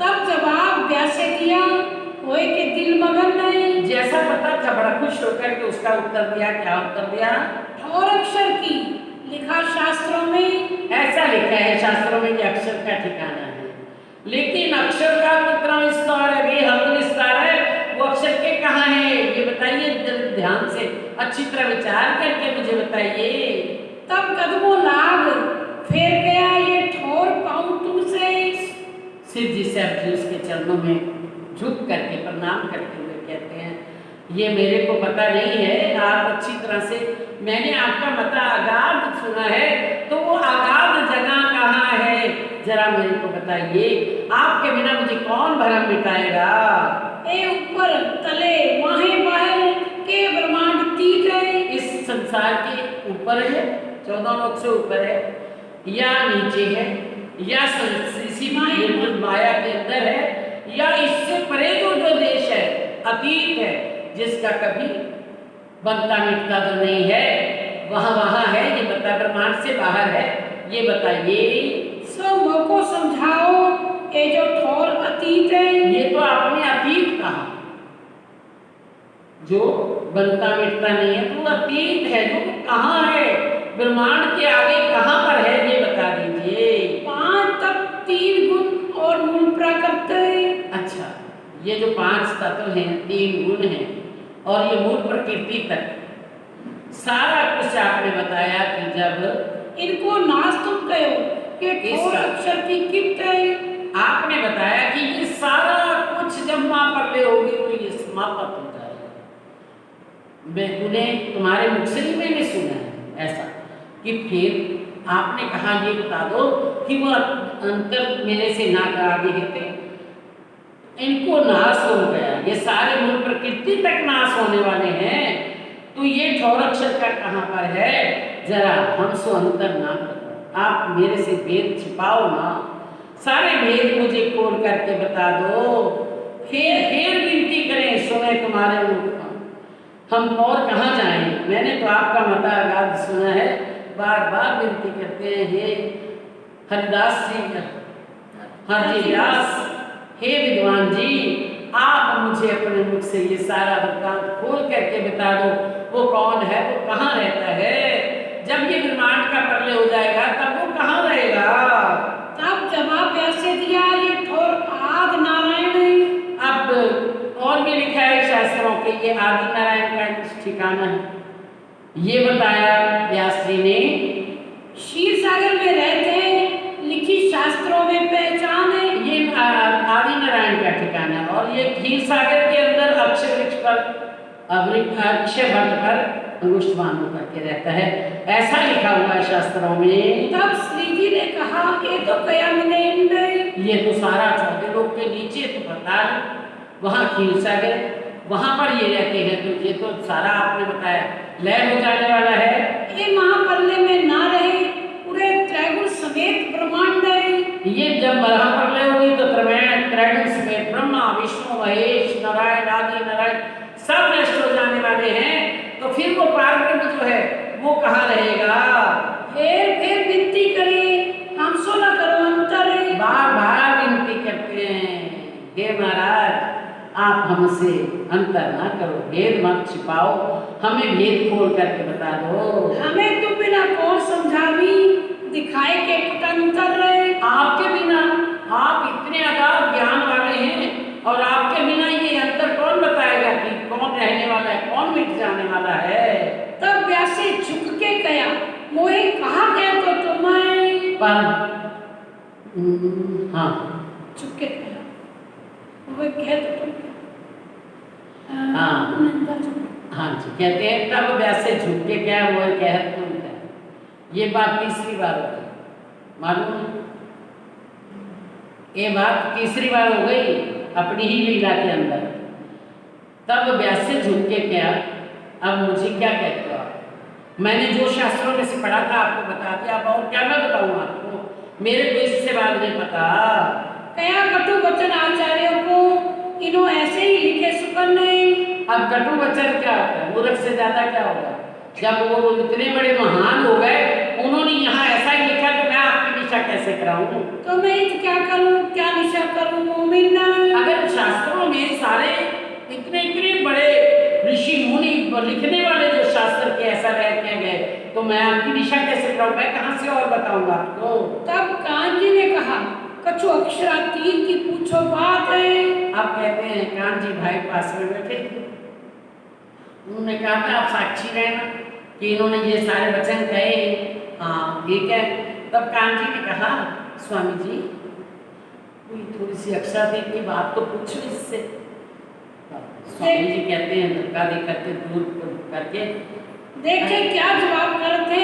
तब जवाब व्यासे दिया, होए के दिल मगन नहीं। जैसा पता था बड़ा खुश होकर के उसका उत्तर दिया। क्या उत्तर दिया, ठोर अक्षर की लिखा शास्त्रों में, ऐसा लिखा है शास्त्रों में कि अक्षर का ठिकाना है, लेकिन अक्षर का कितना विस्तार है, बेहद विस्तार है, वो अक्षर के कहाँ है ये बताइए, ध्यान से अच्छी तरह विचार करके मुझे बताइए। तब कदमों लाग फेर गया ये ठोर पाऊं तुमसे। शिव जी से अर्जुन उसके चरणों में झुक करके प्रणाम करते हुए कहते हैं, ये मेरे को पता नहीं है, आप अच्छी तरह से, मैंने आपका मता आगाध सुना है, तो वो आगाध जगह कहाँ है जरा मेरे को बताइए, आपके बिना मुझे कौन भरम मिटाएगा। ए ऊपर तले वाहे बाहर के ब्रह्मांड तीत है। इस संसार के ऊपर है, 14 लोक से ऊपर है, या नीचे है, या इसी माया के अंदर है, या इससे परे जो देश है, अतीत है, जिसका कभी बनता मिटता तो नहीं है, वहाँ है, ये बता, ब्रह्मांड से बाहर है, ये बताइए। सो मोको समझाओ, ये जो ठोर अतीत है। ये तो आपने अतीत कहा, जो बनता मिटता नहीं है, तो अतीत है, जो कहाँ है, ब्रह्मांड के आगे कहाँ पर है, ये बता दीजिए। 5 तत्व 3 गुण और मूल प्राकृत है। अच्छा, ये जो 5 तत्व हैं, 3 गुण हैं और ये मूल प्रकृति तक, सारा कुछ आपने बताया कि जब इनको नाश तुम कहो कि ठोर अक्षर की किप्त है। आपने बताया कि ये सारा कुछ जब माँ परले होगी तो ये समाप्त हो जाएगा। मैं तुम्हारे मुख से ही मैंने सुना है ऐसा, कि फिर आपने कहा ये बता दो कि वह अंतर मेरे से ना का आगे हेते, इनको नाश हो गया, ये सारे मूल प्रकृति तक नाश होने वाले हैं, तो ये ठोर अक्षर का कहाँ पर है, जरा हमसे अंतर ना करो, आप मेरे से भेद छिपाओ ना, सारे भेद मुझे खोल करके बता दो, फिर विनती करें सुने तुम्हारे मुख, हम और कहाँ जाएं, मैंने तो आपका मता आगाध सुना है, बार बार विनती करते हैं, हे हरिदास जी, हरि व्यास, हे विद्वान जी, आप मुझे अपने मुख से ये सारा वृत्तांत खोल करके बता दो, वो कौन है, वो कहाँ रहता है, जब ये ब्रह्मांड का प्रलय हो जाएगा तब वो कहाँ रहेगा। तब जवाब ऐसे दिया, ये ठोर आदि नारायण है। अब और भी लिखा है शास्त्रों के, ये आदि नारायण का ठिकाना है, ये बताया व्यास जी ने। क्षीर सागर में रहते हैं, लिखी शास्त्रों में पहचान है। ये आदि नारायण का ठिकाना है, और ये क्षीर सागर के अंदर अक्षय वृक्ष पर, अक्षय भट्ट पर अंगुष्ठ बांध करके रहता है, ऐसा लिखा हुआ है शास्त्रों में। तब श्री जी ने कहा, ये तो कया मिने, ये तो सारा 14 लोक के नीचे तो पता है, वहाँ क्षीर सागर, वहाँ पर ये रहते हैं, तो ये तो सारा आपने बताया लय हो जाने वाला है। ये महाप्रलय में ना रहे, पूरे त्रैगुण समेत ब्रह्मांड है। ये जब महाप्रलय होगी तो त्रैगुण समेत ब्रह्मा विष्णु महेश नारायण आदि नारायण सब नष्ट हो जाने वाले हैं, तो फिर वो पारब्रह्म जो है वो कहाँ रहेगा। फिर विनती करे, हमसो न करो अंतर। बार बार विनती करते हैं, हे महाराज आप हमसे अंतर ना करो, भेद मत छिपाओ, हमें भेद खोल करके बता दो। हमें तुम बिना कौन समझावी, दिखाए के कुटंतर रहे। आपके बिना, आप इतने अगाध ज्ञान वाले हैं, और आपके बिना ये अंतर कौन बताएगा कि कौन रहने वाला है, कौन मिट जाने वाला है। तब व्यासे झुक के गया, मोहे कहा गया तो तुम्हें। पर हाँ, झुक के गया, वो कह तो तुम हाँ हाँ जी, कहते हैं तब वैसे झुक के क्या वो कह तुम, ये बात तीसरी बार हो गई, मालूम है, ये बात तीसरी बार हो गई अपनी ही लीला के अंदर। तब वैसे झुक के क्या अब मुझे क्या कहते हो आप? मैंने जो शास्त्रों में से पढ़ा था आपको बता दिया, अब और क्या मैं बताऊं आपको? मेरे को इससे बात नहीं पता। कया कटु वचन आचार्यों को इन्हों ऐसे ही लिखे सुकन ने। अब कटु वचन क्या होता है? मूर्ख से ज्यादा क्या होगा? जब वो इतने बड़े महान हो गए, उन्होंने यहाँ ऐसा ही लिखा, तो मैं आपकी निशा कैसे कराऊं? तो मैं क्या करूं, क्या निशा करूं मोमिन? अगर शास्त्रों में सारे इतने इतने बड़े ऋषि मुनि लिखने वाले जो शास्त्र के ऐसा रह गए, तो मैं आपकी निशा कैसे कराऊं? मैं कहाँ से और बताऊंगा आपको? तब कान जी ने कहा कछु अक्षरातीत की पूछो बात है। आप कहते हैं कान जी भाई पास में बैठे थे, उन्होंने कहा था आप साक्षी रहना कि इन्होंने ये सारे वचन कहे। हाँ ठीक है। तब कान जी ने कहा स्वामी जी कोई थोड़ी सी अक्षरातीत की बात तो पूछो इससे। स्वामी जी कहते हैं धक्का दे करके दूर करके देखे क्या जवाब करते,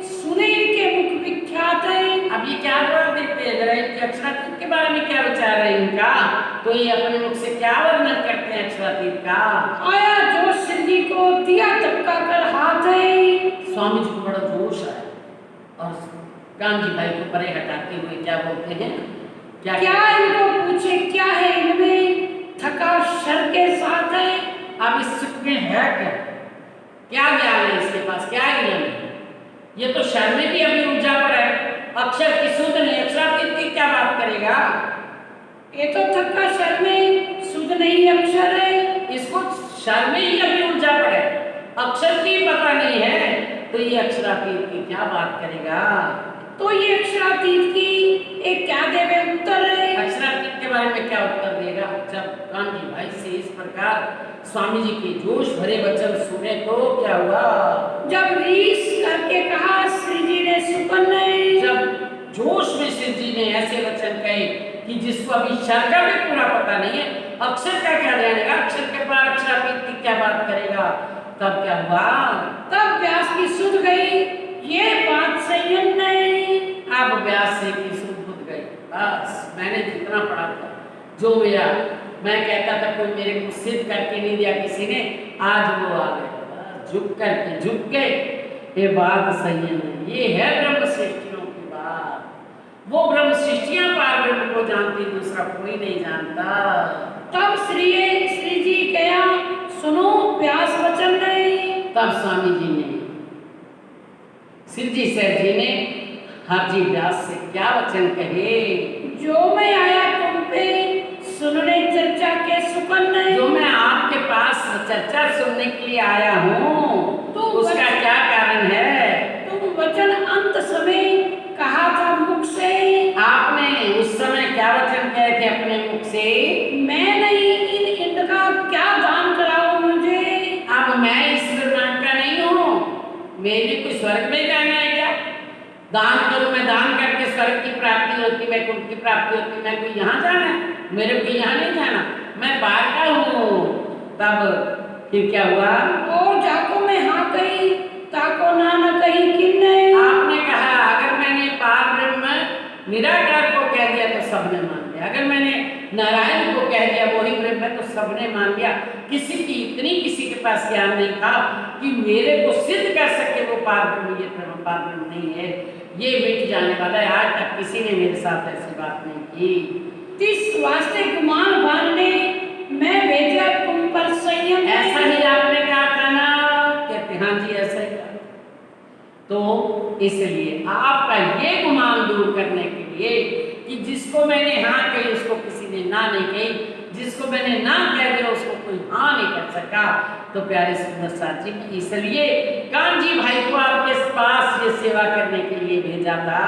सुने इनके मुख विख्यात है। अब ये क्या जवाब देते हैं? जरा इनके अक्षरातीत के बारे में क्या विचार है इनका? तो ये अपने मुख से क्या वर्णन करते हैं अक्षरातीत का? आया जोश सिंह जी को दिया धक्का कर हाथ है। स्वामी जी को बड़ा जोश आया और कान जी भाई को परे हटाते हुए क्या बोलते हैं? क्या इनको पूछे क्या है इनमें, थका शर के साथ है। अब इस सुख में है क्या? क्या ज्ञान है इसके पास? क्या ज्ञान है? ये तो शर में भी अभी ऊर्जा पर है, अक्षर की शुद्ध नहीं, अक्षरातीत की क्या बात करेगा? ये तो थका शर में शुद्ध नहीं अक्षर है। इसको शर में ही अभी ऊर्जा पर है, अक्षर की पता नहीं है, तो ये अक्षरातीत की क्या बात करेगा? तो ये अक्षरातीत की एक क्या देवे उत्तर है? अक्षरातीत के बारे में क्या उत्तर देगा? जब कान जी भाई से इस प्रकार स्वामी जी के जोश भरे वचन सुने तो क्या हुआ? जब रीस करके कहा श्री जी ने सुकन ने। जब जोश में श्री जी ने ऐसे वचन कहे कि जिसको अभी शर का भी पूरा पता नहीं है, अक्षर का क्या जानेगा, अक्षर के पार अक्षरातीत की क्या बात करेगा? तब क्या हुआ? तब व्यास की सुध गई ये बात संयम नहीं। अब व्यास से की सुध बुध गई। बस मैंने जितना पढ़ा था, जो मेरा मैं कहता था कोई मेरे को सिद्ध करके नहीं दिया किसी ने, आज वो आ गए, झुक करके झुक गए। ये बात सही है, ये है ब्रह्म सृष्टियों की बात। वो ब्रह्म सृष्टियां पार ब्रह्म को जानती, दूसरा कोई नहीं जानता। तब श्री जी कया सुनो व्यास वचन नहीं। तब स्वामी जी ने श्री जी सर जी ने हर जी व्यास से क्या वचन कहे? जो मैं आया तुम पे सुनने चर्चा के सुकन नहीं। जो मैं आपके पास चर्चा सुनने के लिए आया हूँ, तो उसका क्या कारण है? तुम वचन अंत समय कहा था मुख से। आपने उस समय क्या वचन कहे थे अपने मुख से? मैं नहीं इन इंद्र का क्या दान कराओ मुझे। अब मैं इस ब्रह्मांड का नहीं हूँ, मेरे कोई स्वर्ग में जाना है क्या? दान करूं, मैं दान करके स्वर्ग की प्राप्ति होती, मैं कुंठ की प्राप्ति होती, मैं कोई यहाँ जाना है? मेरे को यहाँ नहीं जाना, मैं बाहर का हूँ। तब फिर क्या हुआ? और जाको मैं हाँ कही ताको ना न कही किन नहीं। आपने कहा अगर मैंने पार ब्रह्म निराकार को कह दिया तो सबने मान लिया, अगर मैंने नारायण को कह दिया वही ब्रह्म है तो सबने मान लिया। किसी की इतनी किसी के पास ज्ञान नहीं था कि मेरे को सिद्ध कर सके वो पार ब्रह्म, ये पार ब्रह्म नहीं है, ये मिट जाने वाला है। आज तक किसी ने मेरे साथ ऐसी बात नहीं की। तिस वास्ते गुमान बांधने मैं भेजा तुम पर संयम। ऐसा ही आपने कहा था ना? कहते हाँ जी ऐसा ही कहा। तो इसलिए आपका ये गुमान दूर करने के लिए कि जिसको मैंने हाँ कही उसको किसी ने ना नहीं कही, जिसको मैंने ना कह दिया उसको कोई हाँ नहीं कर सका, तो प्यारे सुंदर साथ जी इसलिए कान जी भाई को आपके पास ये सेवा करने के लिए भेजा था।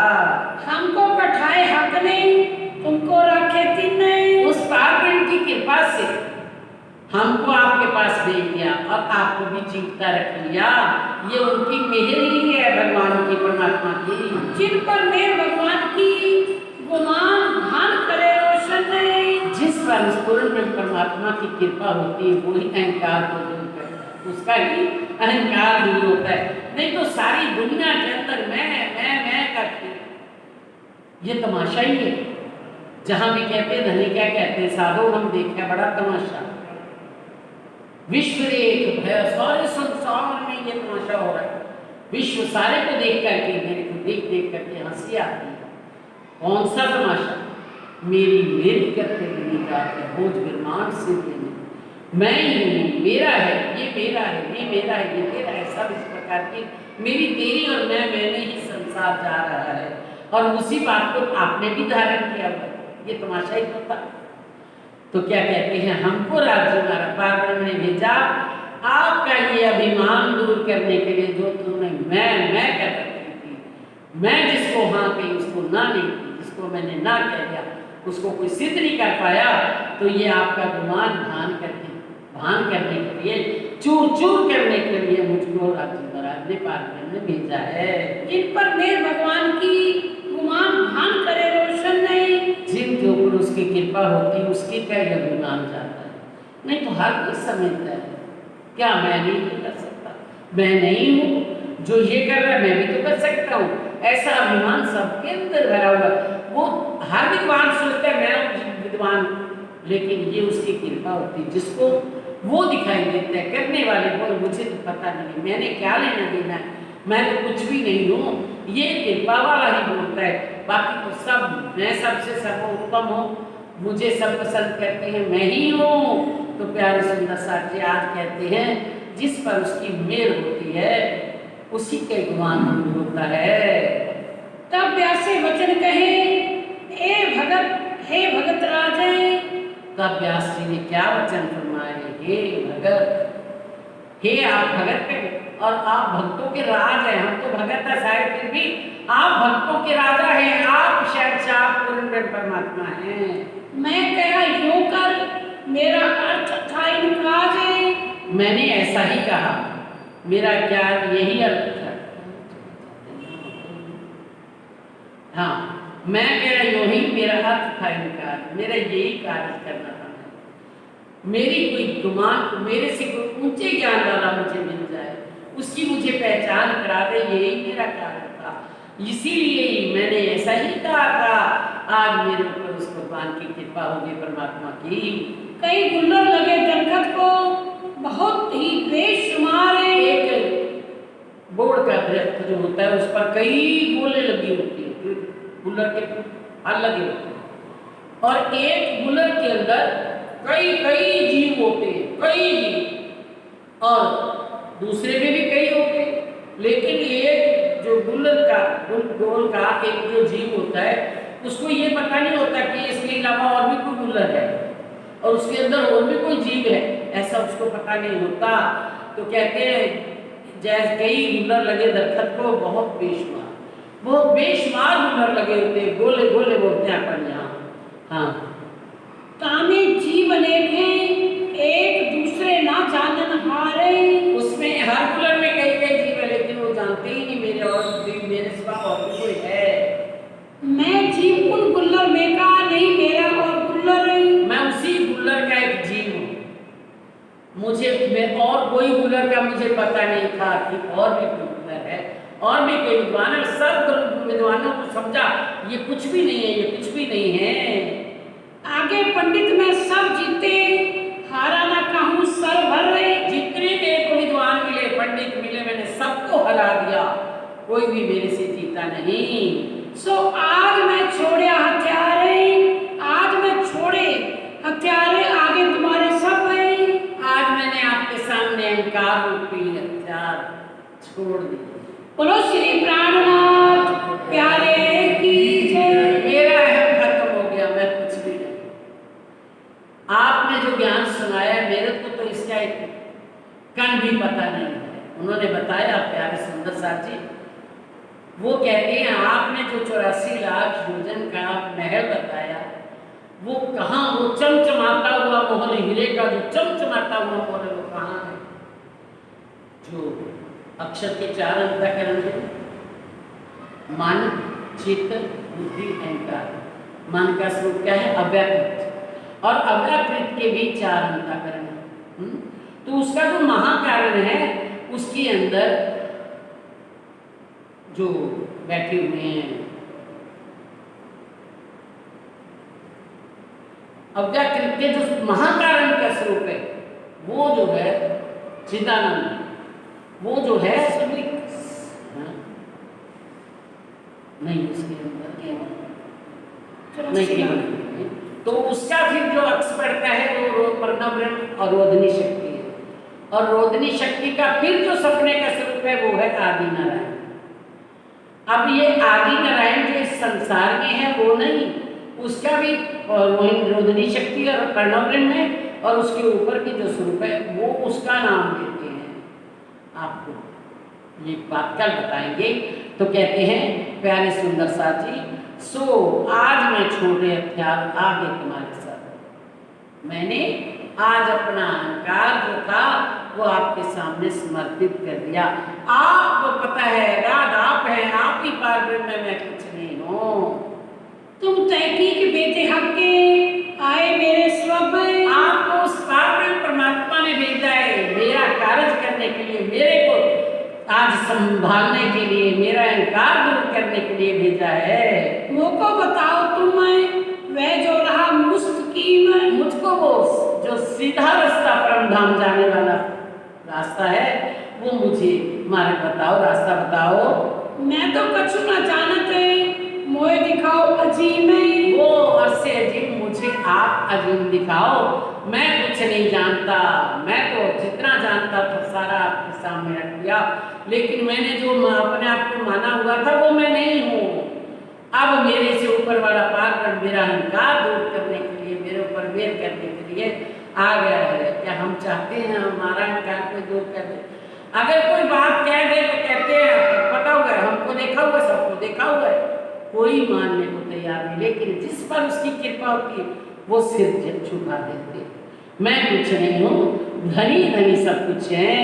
हमको पठाए हक ने तुमको रखे तीन नहीं। उस पार्वण की कृपा से हमको आपके पास भेज दिया और आपको भी जीवता रख लिया। ये उनकी मेहर ही है, भगवान की, परमात्मा की। जिन पर मैं भगवान की गुमान भान करे रोशन नहीं। जिस पर पूर्ण परमात्मा की कृपा होती है वही अहंकार को दूर करता है, उसका ही अहंकार दूर होता है। नहीं तो सारी दुनिया के अंदर मैं करती, ये तमाशा ही है। जहां भी कहते हैं धनी क्या कहते हैं, साधु हम देखे बड़ा तमाशा। विश्व एक भय, सारे संसार में ये तमाशा हो रहा है। विश्व सारे को देख करके, मेरे को देख देख करके हंसी आती है। कौन सा तमाशा? मेरी मेरी करते मेरी जाते बोझ ब्रह्मांड से देने, मैं ही हूँ, मेरा है, ये मेरा है, ये मेरा है, ये तेरा है, सब इस प्रकार की मेरी तेरी और मैंने ही संसार जा रहा है। और उसी बात को आपने भी धारण किया हुआ, ये तमाशा ही तो था। तो क्या कहते हैं, हमको राज्य हमारा पार्वण ने भेजा आपका ये अभिमान दूर करने के लिए, जो तुमने मैं कर रखी थी, मैं जिसको हाँ कही उसको ना नहीं की, जिसको मैंने ना कह दिया उसको कोई सिद्ध नहीं कर पाया, तो ये आपका गुमान भान करने के लिए, चूर चूर करने के लिए मुझको राज्य महाराज ने पार्वण ने भेजा है। जिन पर मेरे भगवान की गुमान भान करे रोशन नहीं, जिनके ऊपर उसकी कृपा होती है उसके क्या यह अभिमान जाता है? नहीं तो हर कोई समझता है क्या मैं नहीं कर सकता, मैं नहीं हूँ, जो ये कर रहा है मैं भी तो कर सकता हूँ। ऐसा अभिमान सबके अंदर भरा हुआ। वो हर विद्वान सोचता है मैं विद्वान, लेकिन ये उसकी कृपा होती है, जिसको वो दिखाई देता है। करने वाले बोल मुझे तो पता नहीं, मैंने क्या लेना देना है, मैं तो कुछ भी नहीं हूँ, ये कृपा वाला ही बोलता है। बाकी तो सब, मैं सबसे सर्वोत्तम हूँ, मुझे सब पसंद करते हैं, मैं ही हूँ। तो प्यारे सुंदर साथ जी आज कहते हैं जिस पर उसकी मेल होती है उसी के गुमान दूर होता है। तब व्यासे वचन कहे हे भगत राजे। तब व्यास जी ने क्या वचन फरमाए, हे भगत, हे आप भगत कहे, और आप भक्तों के राज हैं। हम तो भगत है शायद, फिर भी आप भक्तों के राजा हैं, आप शायद आप पूर्ण परमात्मा हैं। मैं कहा यूं कर, मेरा अर्थ था इनकाज है। मैंने ऐसा ही कहा, मेरा क्या यही अर्थ था। हाँ, मैं कह रहा यूं ही, मेरा अर्थ था इनकार, मेरा यही कार्य करना था। मेरी कोई गुमान, मेरे से कोई ऊंचे ज्ञान वाला मुझे मिल जाए, उसकी मुझे पहचान करा दे, यही मेरा कार्य था। इसीलिए ही मैंने ऐसा ही कहा था। आज मेरे ऊपर उस भगवान की कृपा होगी, परमात्मा की। कई गुल्लर लगे दरखत को, बहुत ही बेशुमार है। एक बोर्ड का दरख्त जो होता है उस पर कई गोले लगी होती है, गुल्लर के फल लगे होते हैं, और एक गुल्लर के अंदर कई कई जीव होते हैं, कई जीव, और दूसरे में भी कई होते हैं। लेकिन एक जो गुल्लर का गोल का एक जो जीव होता है, उसको ये पता नहीं होता कि इसके अलावा और भी कोई गुल्लर है और उसके अंदर और भी कोई जीव है, ऐसा उसको पता नहीं होता। तो कहते हैं जैसे कई गुल्लर लगे दरखत को, बहुत बेशुमार गुल्लर लगे होते हैं, गोले गोले बोलते हैं अपन यहाँ। हाँ, तामे जीव अनेक हैं, एक दूसरे ना जानन हारे। उसमें हर गुल्लर में कई कई जीव है, लेकिन वो जानते ही नहीं मेरे सिवा और भी कोई है। मैं जीव उन गुल्लर में का नहीं, मेरा और गुल्लर है। मैं उसी गुल्लर का एक जीव हूँ, मैं और कोई गुल्लर का मुझे पता नहीं था कि और भी कोई गुल्लर है, और भी कोई विद्वान है। सब विद्वानों को समझा ये कुछ भी नहीं है, ये कुछ भी नहीं है। आगे पंडित में सब जीते, हारा ना कहूँ सर भर रहे। जितने मेरे को विद्वान मिले, पंडित मिले, मैंने सबको हरा दिया, कोई भी मेरे से जीता नहीं। सो आज मैं छोड़े हथियारे, आज मैं छोड़े हथियारे, आगे तुम्हारे सब है। आज मैंने आपके सामने अहंकार रूपी हथियार छोड़ दिए। बोलो श्री प्राणनाथ प्यारे की जय। मेरा अहम खत्म हो गया, मैं कुछ भी नहीं। आपने जो ज्ञान सुनाया मेरे को तो इसका एक कण भी पता नहीं है। उन्होंने बताया प्यारे सुंदर साथ जी, वो कहते हैं आपने जो 84 लाख योजन का महल बताया, वो कहाँ, वो चमचमाता हुआ महल, हीरे का जो चमचमाता हुआ महल, वो कहाँ है? जो अक्षर के 4 अंतःकरण है, मन, चित्त, बुद्धि, अहंकार। मन का स्वरूप क्या है? अव्याकृत, और अव्याकृत के भी 4 अंतःकरण है। तो उसका जो महाकारण है, उसके अंदर जो बैठे हुए हैं अव्याकृत के जो महाकारण का स्वरूप है, वो जो है चिदानंद, वो जो है हाँ? नहीं उसके अंदर नहीं केवल, तो उसका फिर जो अक्ष पड़ता है वो परब्रह्म और रोधनी शक्ति है, और रोधनी शक्ति का फिर जो सपने का स्वरूप है वो है आदि नारायण। अब ये आदि नारायण जो इस संसार में है वो नहीं, उसका भी वही रोधनी शक्ति और परब्रह्म है, और उसके ऊपर की जो स्वरूप है वो उसका नाम देते हैं। आपको ये बात कल बताएंगे। तो कहते हैं प्यारे सुंदर साथी, सो आज मैं छोटे हथियार आगे तुम्हारे साथ, मैंने आज अपना अहंकार जो था वो आपके सामने समर्पित कर दिया। आपको पता है राज आप है, आप ही पार ब्रह्म में, मैं कुछ नहीं हूँ। तुम तहकीक बेटे हक के आए मेरे स्वभ, आपको उस पार ब्रह्म परमात्मा ने भेजा है मेरा कार्य करने के लिए, मेरे को आज संभालने के लिए, मेरा अहंकार दूर करने के लिए भेजा है। मुझको बताओ तुम्हें वह जो रहा मुस्तकीम, मुझको वो जो सीधा रास्ता परम धाम जाने वाला रास्ता है वो मुझे मारे बताओ, रास्ता बताओ। मैं तो कछु न जानते मोए दिखाओ अजीम, वो अरसे अजीम मुझे आप अजीम दिखाओ। मैं कुछ नहीं जानता, मैं तो जितना जानता था सारा आपके सामने रख दिया, लेकिन मैंने जो अपने आप को माना हुआ था वो मैं नहीं हूँ। अब मेरे से ऊपर वाला पार कर मेरा अहंकार दूर करने के लिए, मेरे ऊपर मेल करने के लिए आ गया है। क्या हम चाहते हैं हमारा अहंकार को दूर कर दे? अगर कोई बात कह दे तो कहते हैं पता हुआ है, हमको देखा हुआ, सबको देखा हुआ है, कोई मानने को तैयार नहीं, लेकिन जिस पर उसकी कृपा होती है वो सिर झुका देते। मैं कुछ नहीं हूँ, धनी धनी सब कुछ है।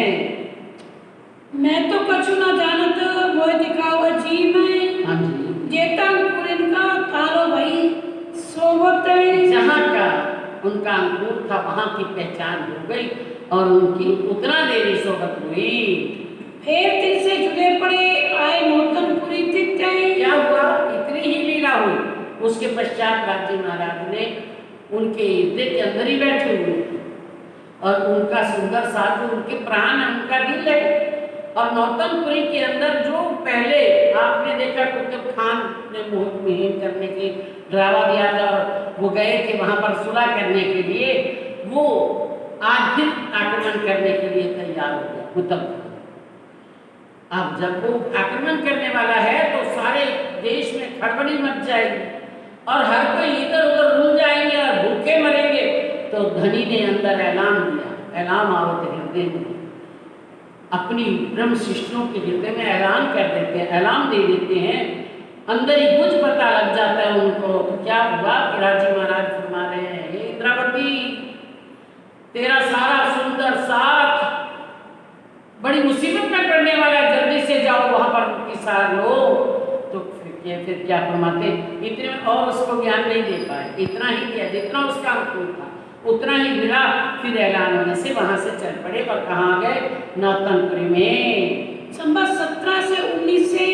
मैं तो कछु न जानत मोए दिखाओ अजीम, हाँ जी, जेता अंकुरिन का तारो भाई सोवत, जहाँ का उनका अंकुर था वहाँ की पहचान हो गई और उनकी उतना देरी सोबत हुई। फिर तिल से जुदे पड़े आए नौतनपुरी तित्ते, क्या हुआ? इतनी ही लीला हुई। उसके पश्चात राज्य महाराज ने उनके हृदय के अंदर ही बैठे हुए और उनका सुंदर साथ जो उनके प्राण है, उनका दिल है, और नौतनपुरी के अंदर जो पहले आपने देखा कुतुब खान ने मुहिम करने की डरावा दिया था, वो गए थे वहां पर सुलह करने के लिए, वो आज फिर आक्रमण करने के लिए तैयार हो गया कुतुब खान। अब जब वो आक्रमण करने वाला है तो सारे देश में खड़बड़ी मच जाएगी और हर कोई इधर उधर रुल जाएंगे और भूखे मरेंगे। तो धनी ने अंदर ऐलान दिया, ऐलान आवत हृदय में, अपनी ब्रह्म शिष्यों के हृदय में ऐलान कर देते हैं, ऐलान दे देते हैं, अंदर ही कुछ पता लग जाता है उनको। तो क्या हुआ कि राजी महाराज फरमा रहे हैं, हे इंद्रावती, तेरा सारा सुंदर साथ बड़ी मुसीबत में पड़ने वाला है, जल्दी से जाओ वहां पर उनकी सार लो। तो फिर क्या फरमाते, इतने में और उसको ज्ञान नहीं दे पाए, इतना ही किया जितना उसका अनुकूल था, उतना ही मिला। फिर ऐलान होने से वहां से चल पड़े और कहाँ गए? नौतनपुरी में। संवत 17 से 19 से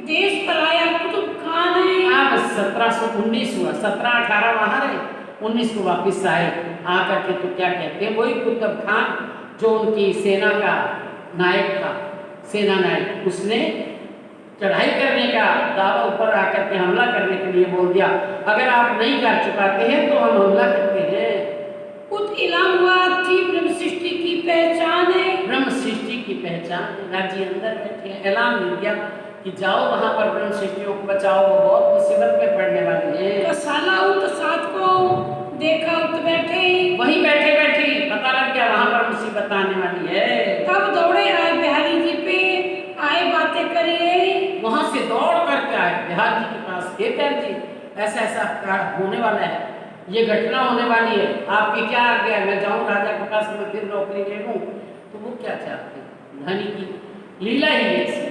देश पर आया कुतुब खान है। अब 1719 हुआ, 17-18 वहां रहे, 19 को वापिस आए। आकर के तो क्या कहते हैं, वही कुतुब खान जो उनकी सेना का नायक था, सेना नायक, उसने चढ़ाई करने का दावा ऊपर आकर के हमला करने के लिए बोल दिया, अगर आप नहीं कर चुकाते हैं तो हम हमला करते हैं। उत इलाम हुआ थी ब्रह्म सृष्टि की पहचान है, ब्रह्म सृष्टि की पहचान। राज्य अंदर बैठे हैं, ऐलान मिल गया कि जाओ वहां पर ब्रह्म सृष्टियों को बचाओ, वो बहुत मुसीबत में पड़ने वाली है। तो साला उत साथ को देखा उत बैठे, वहीं बैठे बैठे पता लग गया वहां पर मुसीबत आने वाली है। तब दौड़े आए बिहारी जी पे, आए बातें करिए। वहां से दौड़ करके आए बिहार जी के पास, हे बिहार जी, ऐसा ऐसा होने वाला है, ये घटना होने वाली है, आपकी क्या आज्ञा है? मैं जाऊं राजा के पास, मैं फिर नौकरी ले लूं? तो वो क्या चाहते, धनी की लीला ही ऐसी,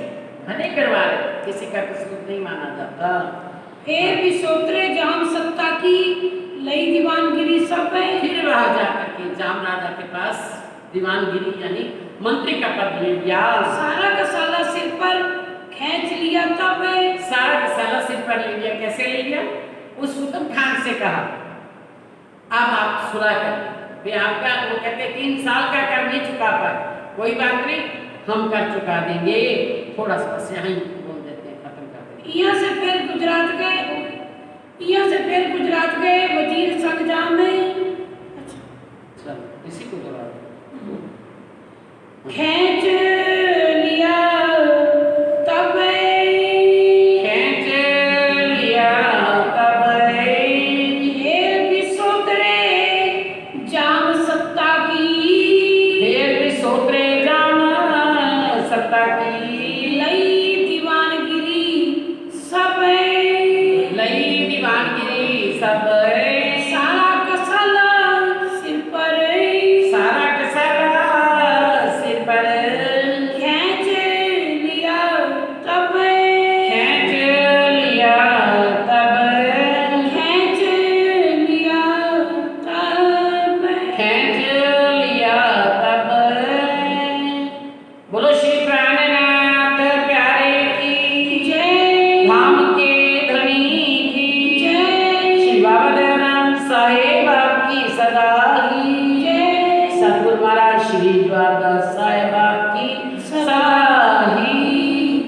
धनी करवा रहे, किसी का कसूर नहीं माना जाता। फिर भी सोतरे जाम सत्ता की लई दीवानगिरी सब है। फिर वहां जाकर के जाम राजा के पास दीवानगिरी यानी मंत्री का पद ले लिया। सारा का साला सिर पर खींच लिया, तब सारा का साला सिर पर ले लिया। कैसे ले लिया? उस कुतुब खान से कहा, अब आप सुलह करें, भी आपका वो कहते 3 साल का कर नहीं चुका पाए, कोई बात नहीं, हम कर चुका देंगे, थोड़ा सा बस यहाँ ही बोल देते हैं, खत्म कर देते हैं। यहाँ से फिर गुजरात गए वजीर संगजाम में। अच्छा, चलो इसी को दोहरा दो। खींच लिया तब खींच लिया तब हेर बिसोतरे जाम सत्ता की, फिर भी सोतरे जाम सत्ता की, लई दीवानगिरी सब लई दीवानगिरी सब, सारा कसाला सिर पर, सारा कसारा सिर पर, खींच लिया तब खींच लिया तब, खींच लिया तब। खींच लिया तब। बोलो श्री प्राणनाथ प्यारे की जय, धाम के धनी की जय, श्री बाबा दयानंद साहेब आपकी सदा ही, जय, सतगुरु महाराज श्री द्वारदास साहेब आपकी सदा ही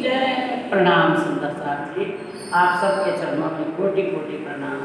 जय। प्रणाम सुंदर साथ जी, आप सबके चरणों में कोटि कोटि प्रणाम।